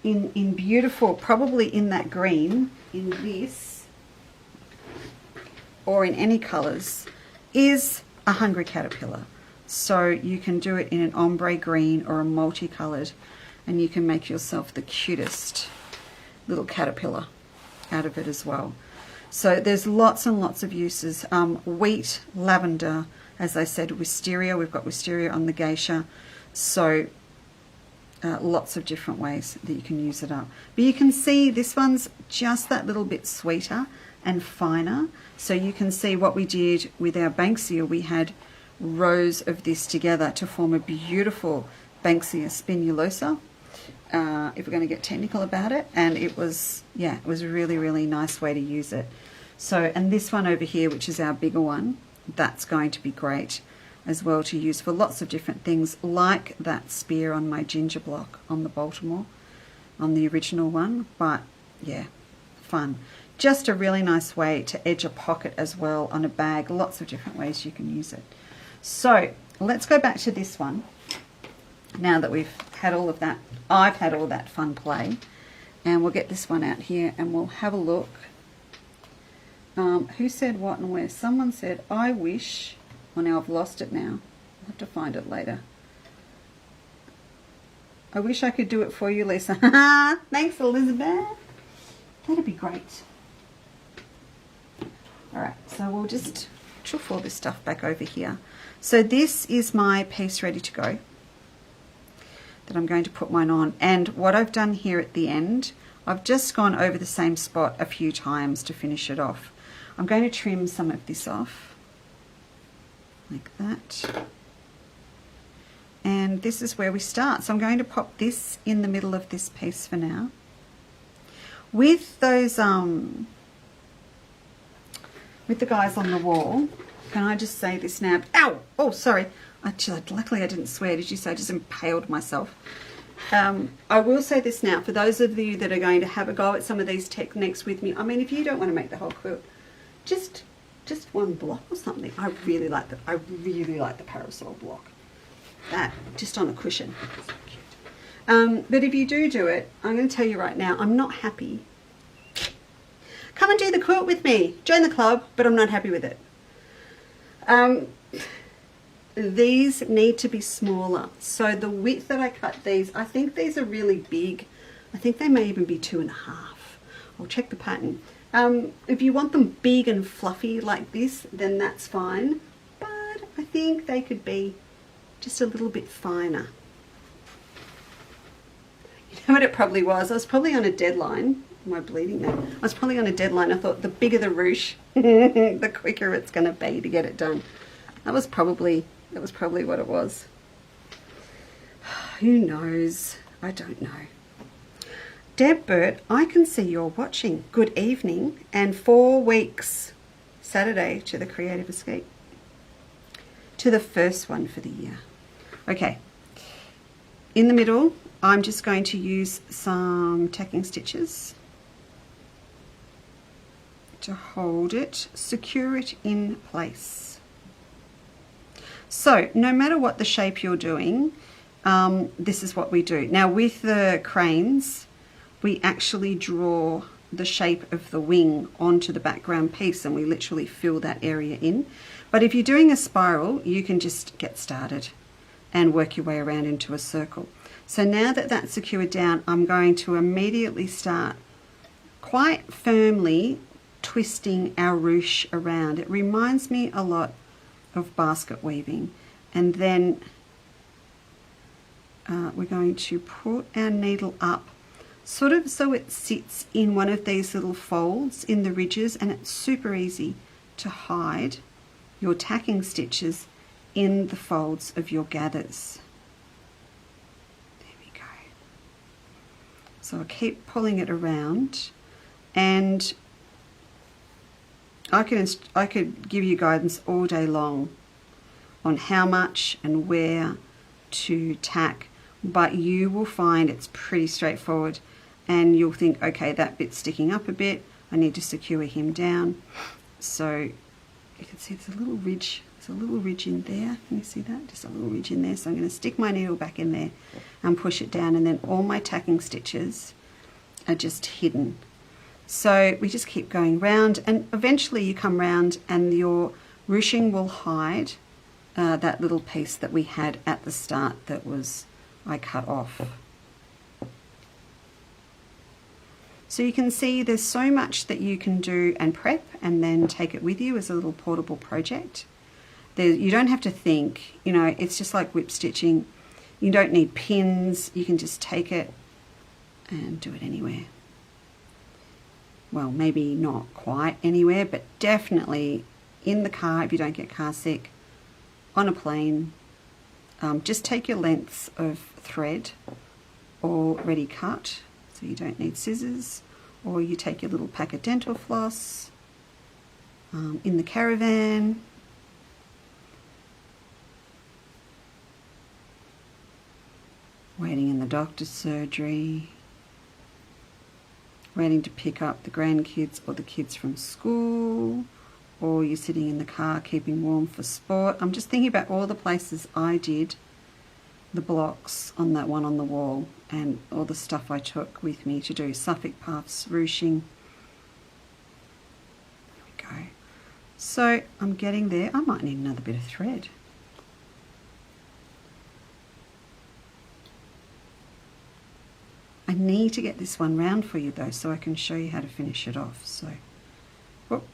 in beautiful, probably in that green, in this, or in any colours, is a hungry caterpillar. So you can do it in an ombre green or a multicoloured, and you can make yourself the cutest little caterpillar out of it as well. So there's lots and lots of uses. Wheat, lavender, as I said, wisteria. We've got wisteria on the geisha. So lots of different ways that you can use it up. But you can see this one's just that little bit sweeter and finer. So you can see what we did with our Banksia. We had rows of this together to form a beautiful Banksia spinulosa, if we're going to get technical about it. And it was, yeah, it was a really, really nice way to use it. So, and this one over here, which is our bigger one, that's going to be great as well to use for lots of different things, like that spear on my ginger block on the Baltimore, on the original one. But yeah, fun. Just a really nice way to edge a pocket as well on a bag. Lots of different ways you can use it. So let's go back to this one. Now that we've had all of that, I've had all that fun play, and we'll get this one out here and we'll have a look Who said what and where? Someone said, I wish... Oh, now I've lost it now. I'll have to find it later. I wish I could do it for you, Leesa. Thanks, Elizabeth. That'd be great. Alright, so we'll just chuff all this stuff back over here. So this is my piece ready to go that I'm going to put mine on. And what I've done here at the end, I've just gone over the same spot a few times to finish it off. I'm going to trim some of this off, like that. And this is where we start. So I'm going to pop this in the middle of this piece for now. With those, with the guys on the wall, can I just say this now? Ow! Oh, sorry. Luckily I didn't swear. Did you say I just impaled myself? I will say this now, for those of you that are going to have a go at some of these techniques with me, I mean, if you don't want to make the whole quilt, just one block or something. I really like the parasol block. That, just on a cushion. So cute. But if you do it, I'm going to tell you right now, I'm not happy. Come and do the quilt with me. Join the club, but I'm not happy with it. These need to be smaller. So the width that I cut these, I think these are really big. I think they may even be 2.5. I'll check the pattern. If you want them big and fluffy like this, then that's fine. But I think they could be just a little bit finer. You know what it probably was? I was probably on a deadline. Am I bleeding now? I was probably on a deadline. I thought the bigger the ruche, the quicker it's going to be to get it done. That was probably what it was. Who knows? I don't know. Deb Burt, I can see you're watching. Good evening. And 4 weeks Saturday to the Creative Escape. To the first one for the year. Okay. In the middle, I'm just going to use some tacking stitches to hold it, secure it in place. So no matter what the shape you're doing, this is what we do. Now with the cranes, we actually draw the shape of the wing onto the background piece and we literally fill that area in. But if you're doing a spiral, you can just get started and work your way around into a circle. So now that that's secured down, I'm going to immediately start quite firmly twisting our ruche around. It reminds me a lot of basket weaving. And then we're going to put our needle up sort of so it sits in one of these little folds in the ridges, and it's super easy to hide your tacking stitches in the folds of your gathers. There we go. So I'll keep pulling it around, and I could give you guidance all day long on how much and where to tack, but you will find it's pretty straightforward, and you'll think, okay, that bit's sticking up a bit, I need to secure him down. So you can see there's a little ridge. There's a little ridge in there. Can you see that? Just a little ridge in there. So I'm going to stick my needle back in there and push it down, and then all my tacking stitches are just hidden. So we just keep going round, and eventually you come round and your ruching will hide that little piece that we had at the start that I cut off. So you can see there's so much that you can do and prep and then take it with you as a little portable project. You don't have to think, you know, it's just like whip stitching. You don't need pins, you can just take it and do it anywhere. Well, maybe not quite anywhere, but definitely in the car if you don't get car sick, on a plane. Just take your lengths of thread already cut, so you don't need scissors, or you take your little pack of dental floss in the caravan. Waiting in the doctor's surgery. Waiting to pick up the grandkids or the kids from school, or you're sitting in the car keeping warm for sport. I'm just thinking about all the places I did the blocks on that one on the wall and all the stuff I took with me to do Suffolk puffs, ruching. There we go. So I'm getting there. I might need another bit of thread. I need to get this one round for you though, so I can show you how to finish it off. So, whoop.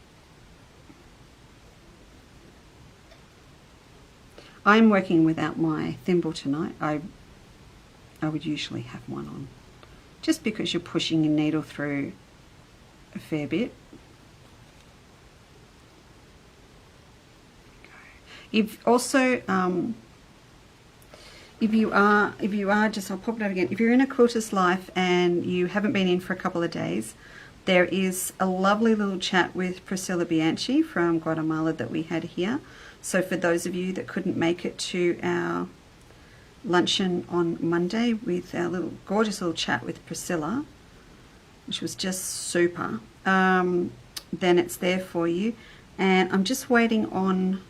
I'm working without my thimble tonight. I would usually have one on, just because you're pushing your needle through a fair bit. If also, if you are just, I'll pop it out again. If you're in A Quilters Life and you haven't been in for a couple of days, there is a lovely little chat with Priscilla Bianchi from Guatemala that we had here. So for those of you that couldn't make it to our luncheon on Monday with our gorgeous little chat with Priscilla, which was just super, then it's there for you. And I'm just waiting on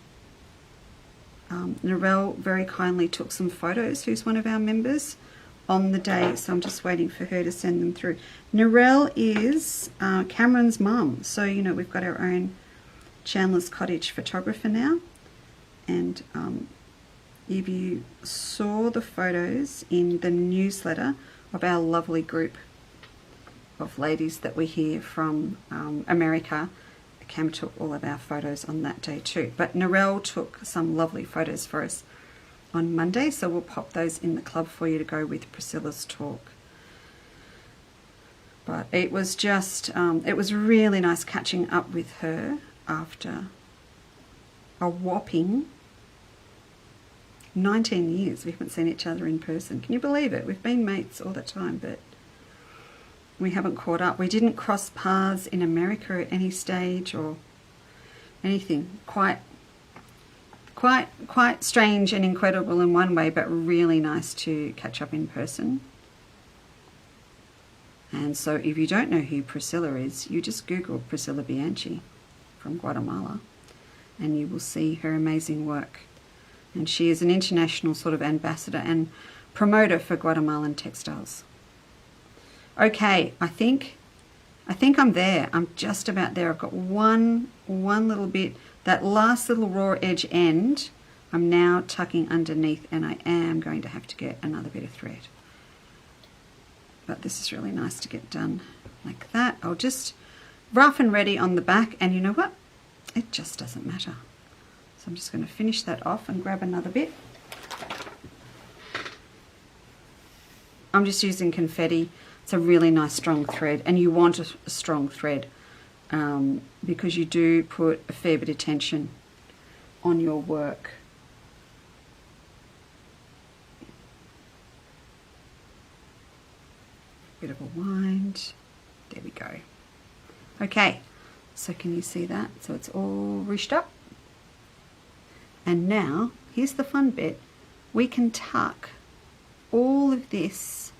Narelle very kindly took some photos, who's one of our members, on the day, so I'm just waiting for her to send them through. Narelle is Cameron's mum, so you know we've got our own Chandlers Cottage photographer now. And if you saw the photos in the newsletter of our lovely group of ladies that we hear from America, Cam took all of our photos on that day too. But Narelle took some lovely photos for us on Monday, so we'll pop those in the club for you to go with Priscilla's talk. But it was just, it was really nice catching up with her after a whopping 19 years. We haven't seen each other in person. Can you believe it? We've been mates all the time, but we haven't caught up. We didn't cross paths in America at any stage or anything. Quite strange and incredible in one way, but really nice to catch up in person. And so if you don't know who Priscilla is, you just Google Priscilla Bianchi from Guatemala and you will see her amazing work. And she is an international sort of ambassador and promoter for Guatemalan textiles. Okay, I think I'm there. I'm just about there. I've got one little bit, that last little raw edge end, I'm now tucking underneath, and I am going to have to get another bit of thread. But this is really nice to get done like that. I'll just rough and ready on the back, and you know what? It just doesn't matter. So I'm just going to finish that off and grab another bit. I'm just using confetti. It's a really nice strong thread, and you want a strong thread because you do put a fair bit of tension on your work. Bit of a wind. There we go. Okay, so can you see that? So it's all ruched up. And now, here's the fun bit. We can tuck all of this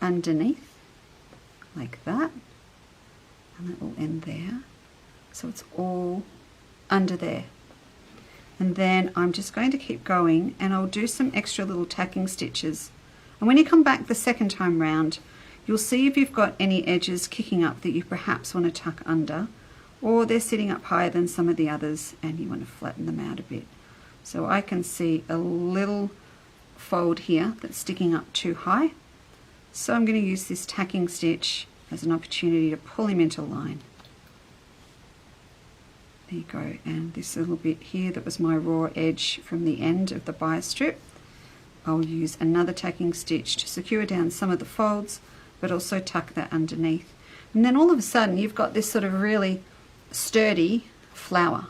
underneath like that, and that will end there, so it's all under there. And then I'm just going to keep going, and I'll do some extra little tacking stitches, and when you come back the second time round, you'll see if you've got any edges kicking up that you perhaps want to tuck under, or they're sitting up higher than some of the others and you want to flatten them out a bit. So I can see a little fold here that's sticking up too high. So I'm going to use this tacking stitch as an opportunity to pull him into line. There you go, and this little bit here that was my raw edge from the end of the bias strip, I'll use another tacking stitch to secure down some of the folds, but also tuck that underneath. And then all of a sudden you've got this sort of really sturdy flower.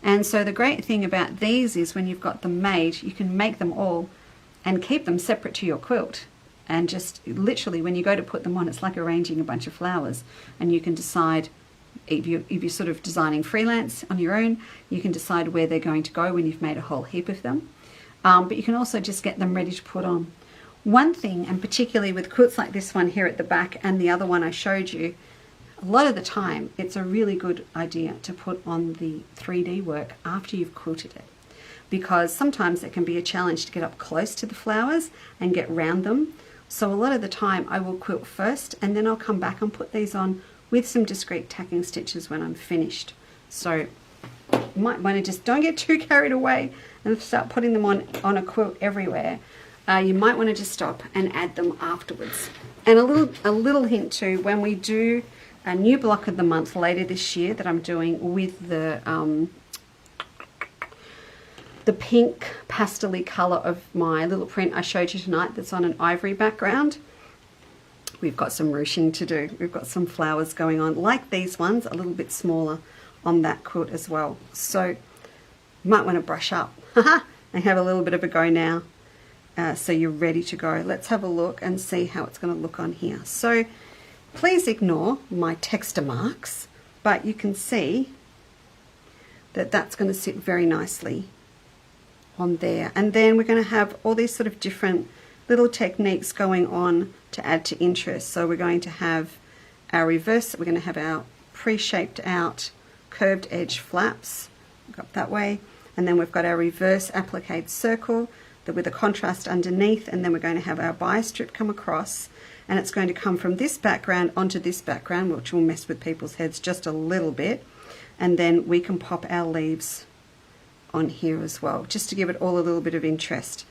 And so the great thing about these is when you've got them made, you can make them all and keep them separate to your quilt. And just literally when you go to put them on, it's like arranging a bunch of flowers, and you can decide if you're sort of designing freelance on your own, you can decide where they're going to go when you've made a whole heap of them. But you can also just get them ready to put on. One thing, and particularly with quilts like this one here at the back and the other one I showed you, a lot of the time it's a really good idea to put on the 3D work after you've quilted it, because sometimes it can be a challenge to get up close to the flowers and get round them. So a lot of the time I will quilt first, and then I'll come back and put these on with some discreet tacking stitches when I'm finished. So you might want to just don't get too carried away and start putting them on a quilt everywhere. You might want to just stop and add them afterwards. And a little hint too, when we do a new block of the month later this year that I'm doing with the pink pastel-y colour of my little print I showed you tonight that's on an ivory background, we've got some ruching to do. We've got some flowers going on, like these ones, a little bit smaller on that quilt as well. So you might want to brush up and have a little bit of a go now. So you're ready to go. Let's have a look and see how it's going to look on here. So please ignore my texture marks, but you can see that that's going to sit very nicely on there. And then we're going to have all these sort of different little techniques going on to add to interest. So we're going to have our reverse, we're going to have our pre-shaped out curved edge flaps, got that way, and then we've got our reverse appliqued circle with a contrast underneath, and then we're going to have our bias strip come across, and it's going to come from this background onto this background, which will mess with people's heads just a little bit, and then we can pop our leaves on here as well, just to give it all a little bit of interest.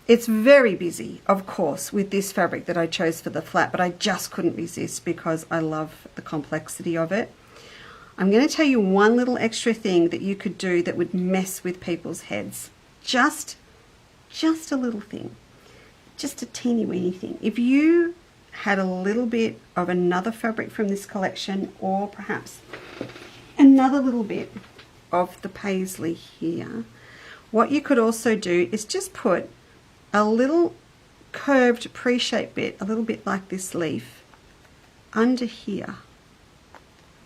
It's very busy, of course, with this fabric that I chose for the flat, but I just couldn't resist because I love the complexity of it. I'm going to tell you one little extra thing that you could do that would mess with people's heads. Just a little thing, just a teeny weeny thing. If you had a little bit of another fabric from this collection, or perhaps another little bit of the paisley here, what you could also do is just put a little curved pre-shaped bit, a little bit like this leaf, under here.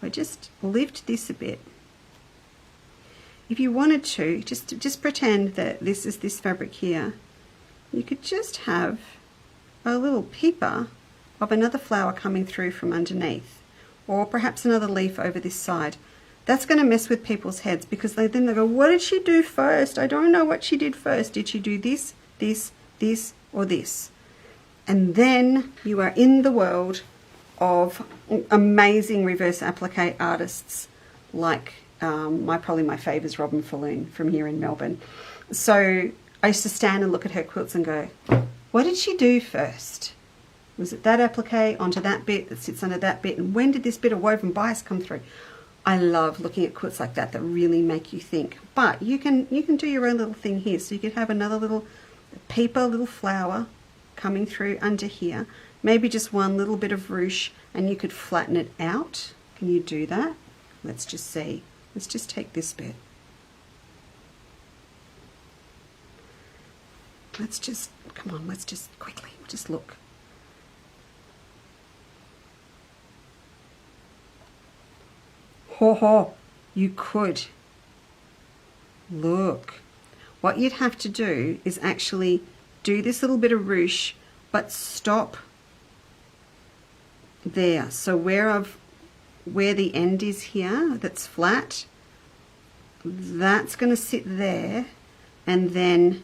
I just lift this a bit. If you wanted to, just pretend that this is this fabric here. You could just have a little peeper of another flower coming through from underneath, or perhaps another leaf over this side. That's going to mess with people's heads because then they go, what did she do first? I don't know what she did first. Did she do this, this, this, or this? And then you are in the world of amazing reverse applique artists like probably my favourite is Robin Falloon from here in Melbourne. So I used to stand and look at her quilts and go, what did she do first? Was it that applique onto that bit that sits under that bit? And when did this bit of woven bias come through? I love looking at quilts like that really make you think. But you can do your own little thing here. So you could have another little peeper, little flower coming through under here. Maybe just one little bit of ruche, and you could flatten it out. Can you do that? Let's just see. Let's just take this bit. Let's just, come on, let's just quickly, just look. Ho ho, you could. Look. What you'd have to do is actually do this little bit of ruche, but stop there. So where the end is here, that's flat, that's going to sit there, and then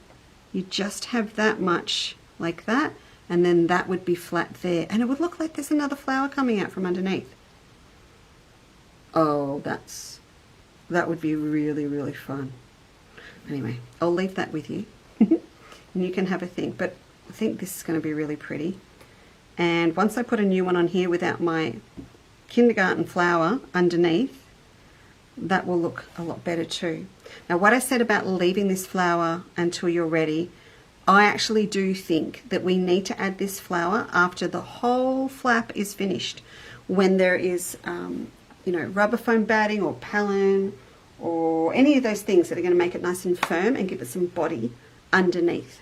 you just have that much like that, and then that would be flat there, and it would look like there's another flower coming out from underneath. Oh, that would be really, really fun. Anyway, I'll leave that with you and you can have a think, but I think this is going to be really pretty. And once I put a new one on here without my kindergarten flower underneath, that will look a lot better too. Now, what I said about leaving this flower until you're ready, I actually do think that we need to add this flower after the whole flap is finished, when there is rubber foam batting or palin or any of those things that are going to make it nice and firm and give it some body underneath.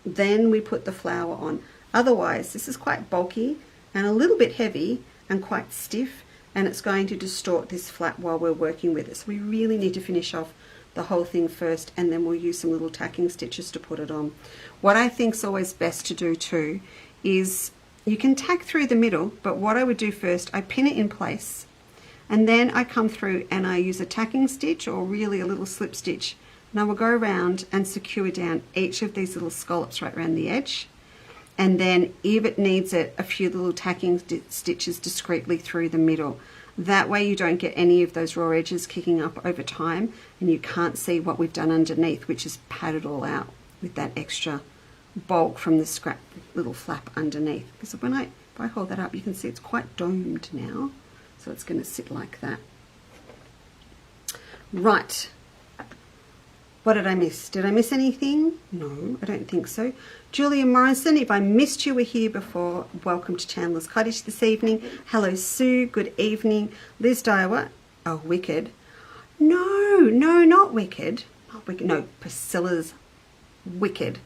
Then we put the flower on. Otherwise, this is quite bulky and a little bit heavy and quite stiff, and it's going to distort this flap while we're working with it. So we really need to finish off the whole thing first, and then we'll use some little tacking stitches to put it on. What I think is always best to do too is you can tack through the middle, but what I would do first, I pin it in place, and then I come through and I use a tacking stitch or really a little slip stitch, and I will go around and secure down each of these little scallops right around the edge. and then if it needs it, a few little tacking stitches discreetly through the middle. That way you don't get any of those raw edges kicking up over time, and you can't see what we've done underneath, which is padded all out with that extra bulk from the scrap little flap underneath. Because if I hold that up, you can see it's quite domed now, so it's going to sit like that. Right. What did I miss? Did I miss anything? No, I don't think so. Julia Morrison, if I missed you were here before, welcome to Chandlers Cottage this evening. Hello, Sue. Good evening. Liz Daiwa. Oh, Wicked. No, not Wicked. Not Wicked. No, Priscilla's Wicked.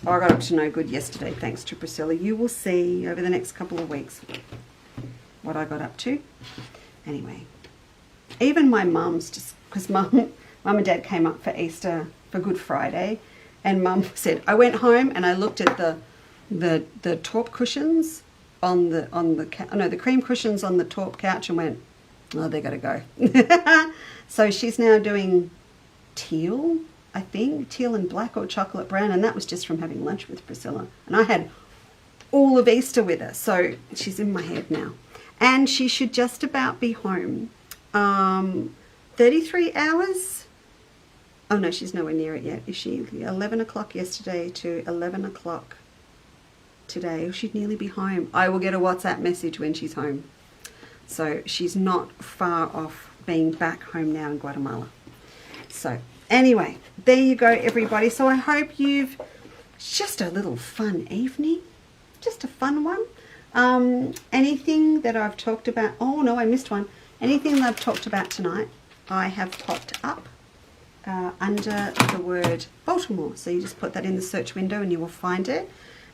Oh, I got up to no good yesterday, thanks to Priscilla. You will see over the next couple of weeks what I got up to. Anyway, even my mum's just... because mum and dad came up for Easter for Good Friday, and mum said, I went home and I looked at the taupe cushions on the cream cushions on the taupe couch and went, oh, they got to go. So she's now doing teal, I think, teal and black or chocolate brown, and that was just from having lunch with Priscilla. And I had all of Easter with her, so she's in my head now. And she should just about be home. 33 hours? Oh no, she's nowhere near it yet. Is she? 11 o'clock yesterday to 11 o'clock today. Oh, she'd nearly be home. I will get a WhatsApp message when she's home. So she's not far off being back home now in Guatemala. So anyway, there you go, everybody. So I hope you've... just a little fun evening. Just a fun one. Anything that I've talked about... oh no, I missed one. Anything that I've talked about tonight, I have popped up under the word Baltimore. So you just put that in the search window and you will find it.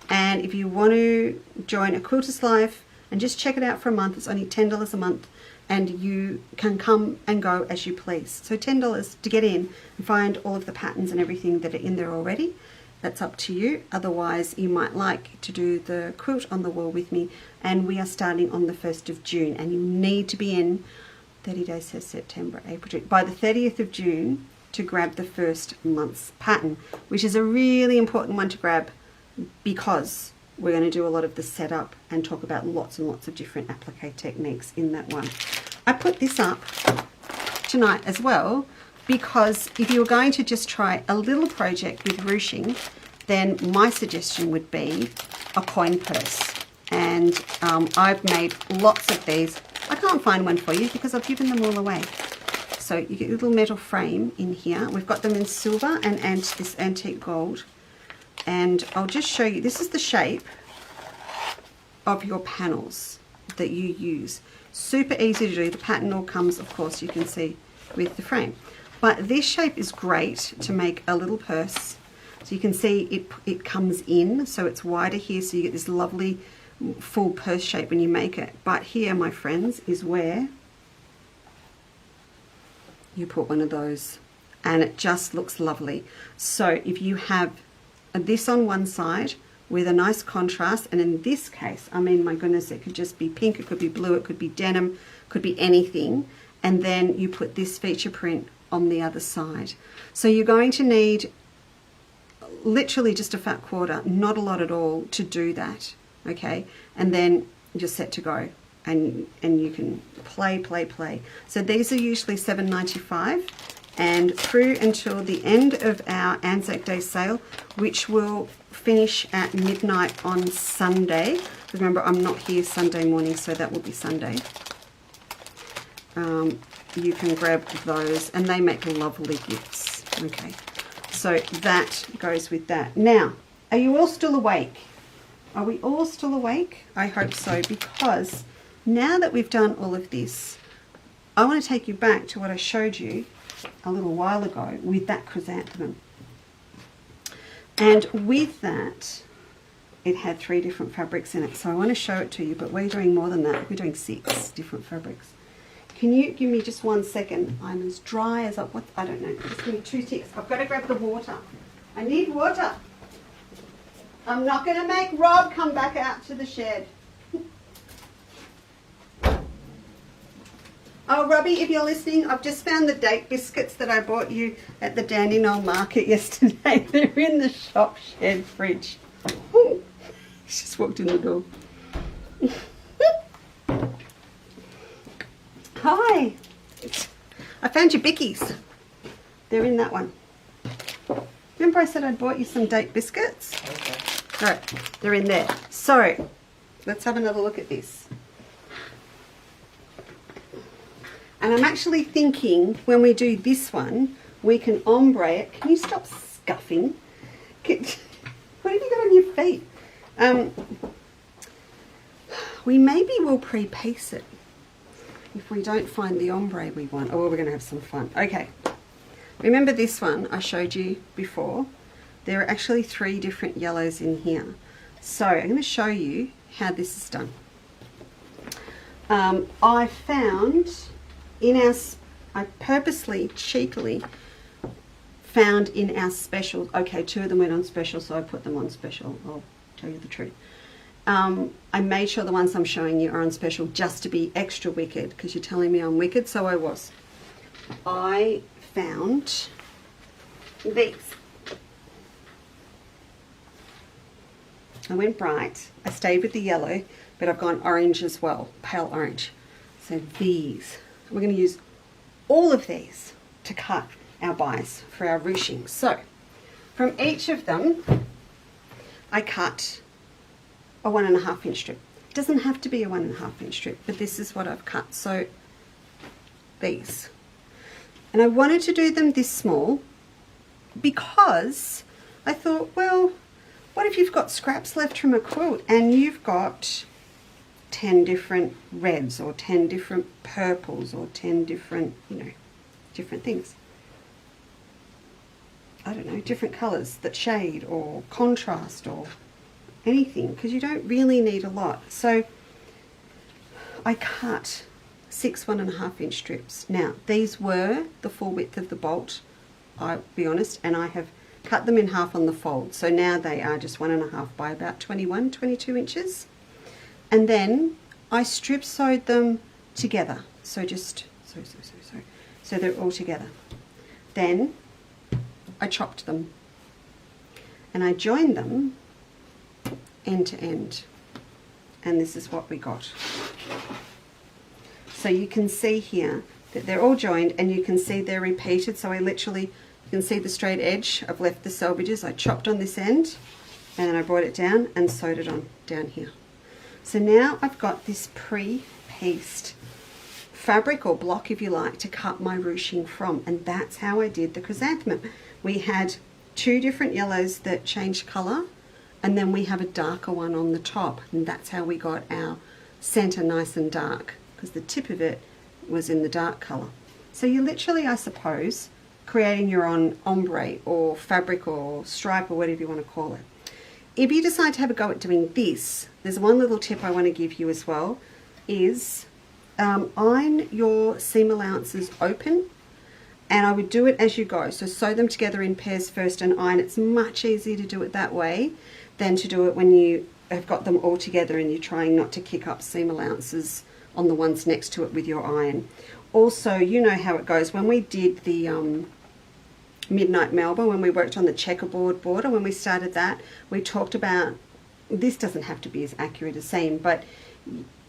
And if you want to join A Quilters Life and just check it out for a month, it's only $10 a month, and you can come and go as you please. So $10 to get in and find all of the patterns and everything that are in there already. That's up to you. Otherwise, you might like to do the quilt on the wall with me, and we are starting on the 1st of June, and you need to be in 30 days, says September, April, June, by the 30th of June to grab the first month's pattern, which is a really important one to grab because we're going to do a lot of the setup and talk about lots and lots of different applique techniques in that one. I put this up tonight as well because if you were going to just try a little project with ruching, then my suggestion would be a coin purse. And I've made lots of these. I can't find one for you because I've given them all away. So you get a little metal frame in here. We've got them in silver and this antique gold. And I'll just show you, this is the shape of your panels that you use. Super easy to do. The pattern all comes, of course, you can see with the frame. But this shape is great to make a little purse. So you can see it comes in, so it's wider here, so you get this lovely full purse shape when you make it. But here, my friends, is where you put one of those, and it just looks lovely. So if you have this on one side with a nice contrast, and in this case, I mean, my goodness, it could just be pink, it could be blue, it could be denim, could be anything, and then you put this feature print on the other side. So you're going to need literally just a fat quarter, not a lot at all, to do that, okay? And then you're set to go, and you can play. So these are usually $7.95, and through until the end of our Anzac Day sale, which will finish at midnight on Sunday. Remember, I'm not here Sunday morning, so that will be Sunday. You can grab those, and they make lovely gifts. Okay, so that goes with that. Now, are you all still awake? Are we all still awake? I hope so, because now that we've done all of this, I want to take you back to what I showed you a little while ago with that chrysanthemum. And with that, it had 3 different fabrics in it. So I want to show it to you, but we're doing more than that. We're doing 6 different fabrics. Can you give me just 1 second? I'm as dry as I don't know. Just give me 2 ticks. I've got to grab the water. I need water. I'm not going to make Rob come back out to the shed. Oh, Robbie, if you're listening, I've just found the date biscuits that I bought you at the Dandenong Market yesterday. They're in the shop shed fridge. She just walked in the door. Hi. I found your bickies. They're in that one. Remember I said I'd bought you some date biscuits? Okay. Right, they're in there. So, let's have another look at this. And I'm actually thinking when we do this one, we can ombre it. Can you stop scuffing? What have you got on your feet? We maybe will pre-piece it if we don't find the ombre we want. Oh, well, we're going to have some fun. Okay. Remember this one I showed you before? There are actually 3 different yellows in here. So I'm going to show you how this is done. I found I purposely, cheekily found in our specials, okay, 2 of them went on special, so I put them on special, I'll tell you the truth. I made sure the ones I'm showing you are on special just to be extra wicked, because you're telling me I'm wicked, so I was. I found these. I went bright, I stayed with the yellow, but I've gone orange as well, pale orange. So these, we're going to use all of these to cut our bias for our ruching. So from each of them, I cut a 1.5 inch strip. It doesn't have to be a 1.5 inch strip, but this is what I've cut. So these. And I wanted to do them this small because I thought, well, what if you've got scraps left from a quilt and you've got 10 different reds or 10 different purples or 10 different, different things. I don't know, different colours that shade or contrast or anything, because you don't really need a lot. So I cut 6 1.5 inch strips. Now, these were the full width of the bolt, I'll be honest, and I have cut them in half on the fold. So now they are just 1.5 by about 21, 22 inches. And then I strip sewed them together. So just so they're all together. Then I chopped them and I joined them end to end. And this is what we got. So you can see here that they're all joined and you can see they're repeated. So you can see the straight edge. I've left the selvages. I chopped on this end and then I brought it down and sewed it on down here. So now I've got this pre-pieced fabric or block, if you like, to cut my ruching from, and that's how I did the chrysanthemum. We had 2 different yellows that changed colour, and then we have a darker one on the top, and that's how we got our centre nice and dark, because the tip of it was in the dark colour. So you're literally, I suppose, creating your own ombre or fabric or stripe or whatever you want to call it. If you decide to have a go at doing this, there's one little tip I want to give you as well, is iron your seam allowances open, and I would do it as you go. So sew them together in pairs first and iron. It's much easier to do it that way than to do it when you have got them all together and you're trying not to kick up seam allowances on the ones next to it with your iron. Also, you know how it goes. When we did the Midnight Melba, when we worked on the checkerboard border, when we started that, we talked about, this doesn't have to be as accurate as seam, but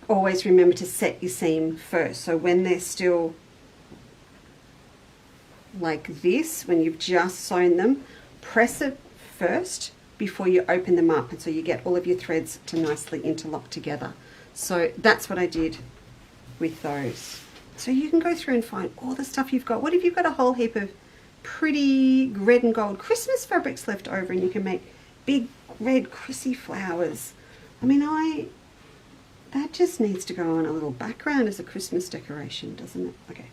always remember to set your seam first. So when they're still like this, when you've just sewn them, press it first before you open them up, and so you get all of your threads to nicely interlock together. So that's what I did with those. So you can go through and find all the stuff you've got. What if you've got a whole heap of pretty red and gold Christmas fabrics left over and you can make big red Chrissy flowers? I mean, that just needs to go on a little background as a Christmas decoration, doesn't it? Okay.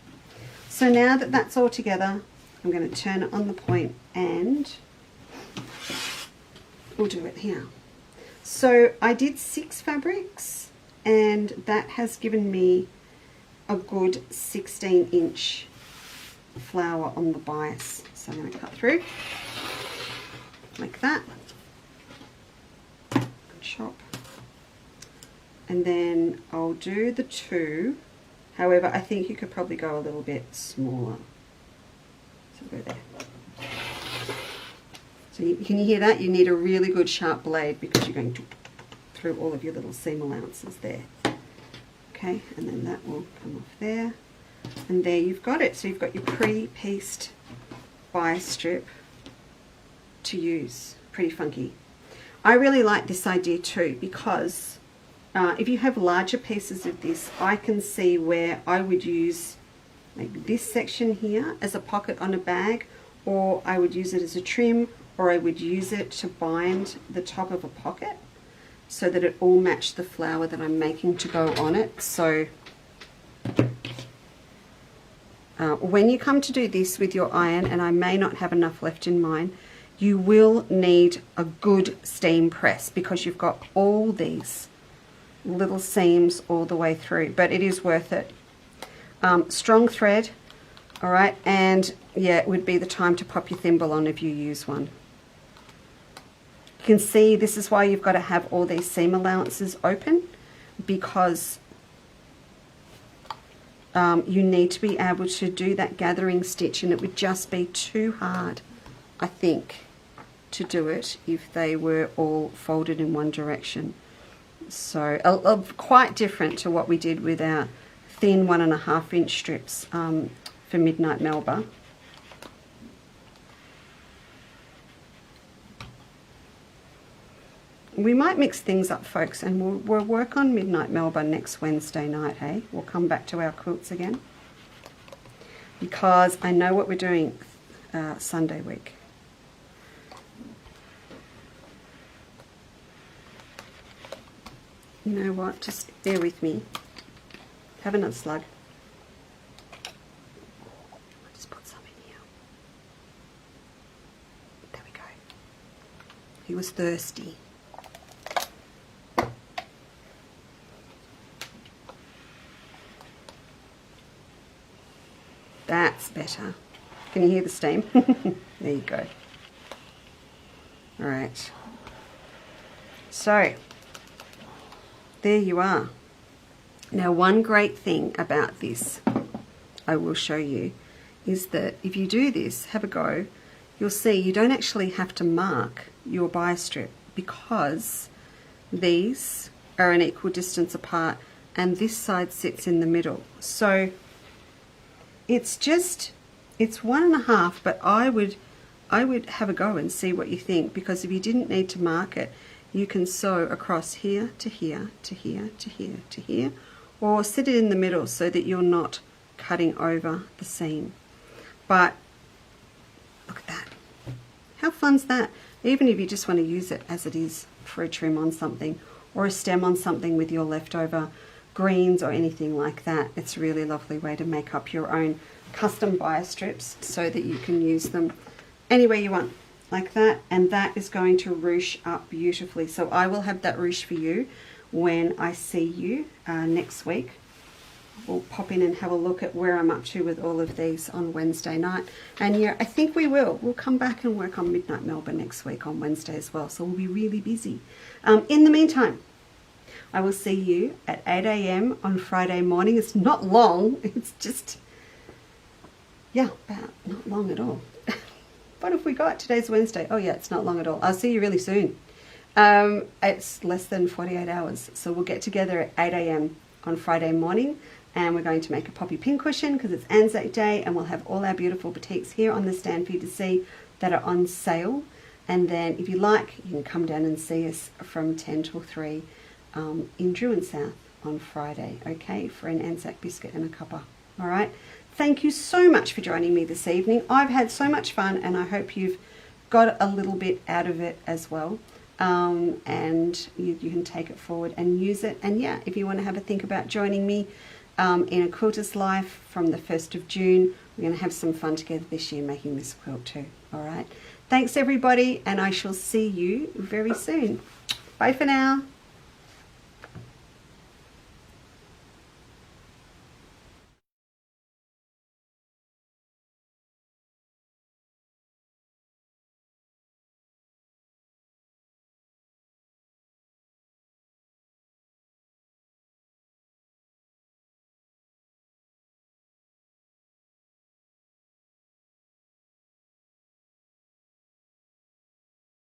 So now that that's all together, I'm going to turn it on the point and we'll do it here. So I did 6 fabrics and that has given me a good 16-inch flower on the bias. So I'm going to cut through like that and chop, and then I'll do the 2 However, I think you could probably go a little bit smaller. So go there. So can you hear that? You need a really good sharp blade because you're going to through all of your little seam allowances there. Okay, and then that will come off there. And there you've got it. So you've got your pre-pieced bias strip to use. Pretty funky. I really like this idea too because if you have larger pieces of this, I can see where I would use maybe this section here as a pocket on a bag, or I would use it as a trim, or I would use it to bind the top of a pocket so that it all matched the flower that I'm making to go on it. So when you come to do this with your iron, and I may not have enough left in mine, you will need a good steam press because you've got all these little seams all the way through, but it is worth it. Strong thread, all right, and yeah, it would be the time to pop your thimble on if you use one. You can see this is why you've got to have all these seam allowances open, because you need to be able to do that gathering stitch, and it would just be too hard, I think, to do it if they were all folded in one direction. So quite different to what we did with our thin 1.5 inch strips for Midnight Melba. We might mix things up, folks, and we'll work on Midnight Melba next Wednesday night, hey? We'll come back to our quilts again because I know what we're doing Sunday week. You know what? Just bear with me. Have another slug. I'll just put some in here. There we go. He was thirsty. That's better. Can you hear the steam? There you go. All right. So, there you are. Now, one great thing about this, I will show you, is that if you do this, have a go, you'll see you don't actually have to mark your bias strip because these are an equal distance apart and this side sits in the middle. So it's 1.5, but I would have a go and see what you think, because if you didn't need to mark it, you can sew across here to here to here to here to here, or sit it in the middle so that you're not cutting over the seam. But look at that. How fun's that? Even if you just want to use it as it is for a trim on something or a stem on something with your leftover greens or anything like that, it's a really lovely way to make up your own custom bias strips so that you can use them anywhere you want, like that. And that is going to ruche up beautifully. So I will have that ruche for you when I see you next week. We'll pop in and have a look at where I'm up to with all of these on Wednesday night. And yeah, I think we'll come back and work on Midnight Melba next week on Wednesday as well. So we'll be really busy. In the meantime, I will see you at 8 AM on Friday morning. It's not long. It's just, yeah, about not long at all. What have we got? Today's Wednesday. Oh yeah, it's not long at all. I'll see you really soon. It's less than 48 hours. So we'll get together at 8 AM on Friday morning, and we're going to make a poppy pincushion because it's Anzac Day, and we'll have all our beautiful boutiques here on the stand for you to see that are on sale. And then if you like, you can come down and see us from 10 till 3 in Drew and South on Friday, okay, for an Anzac biscuit and a cuppa. All right. Thank you so much for joining me this evening. I've had so much fun, and I hope you've got a little bit out of it as well. And you can take it forward and use it. And yeah, if you want to have a think about joining me in A Quilters Life from the 1st of June, we're going to have some fun together this year making this quilt too. All right. Thanks everybody, and I shall see you very soon. Bye for now.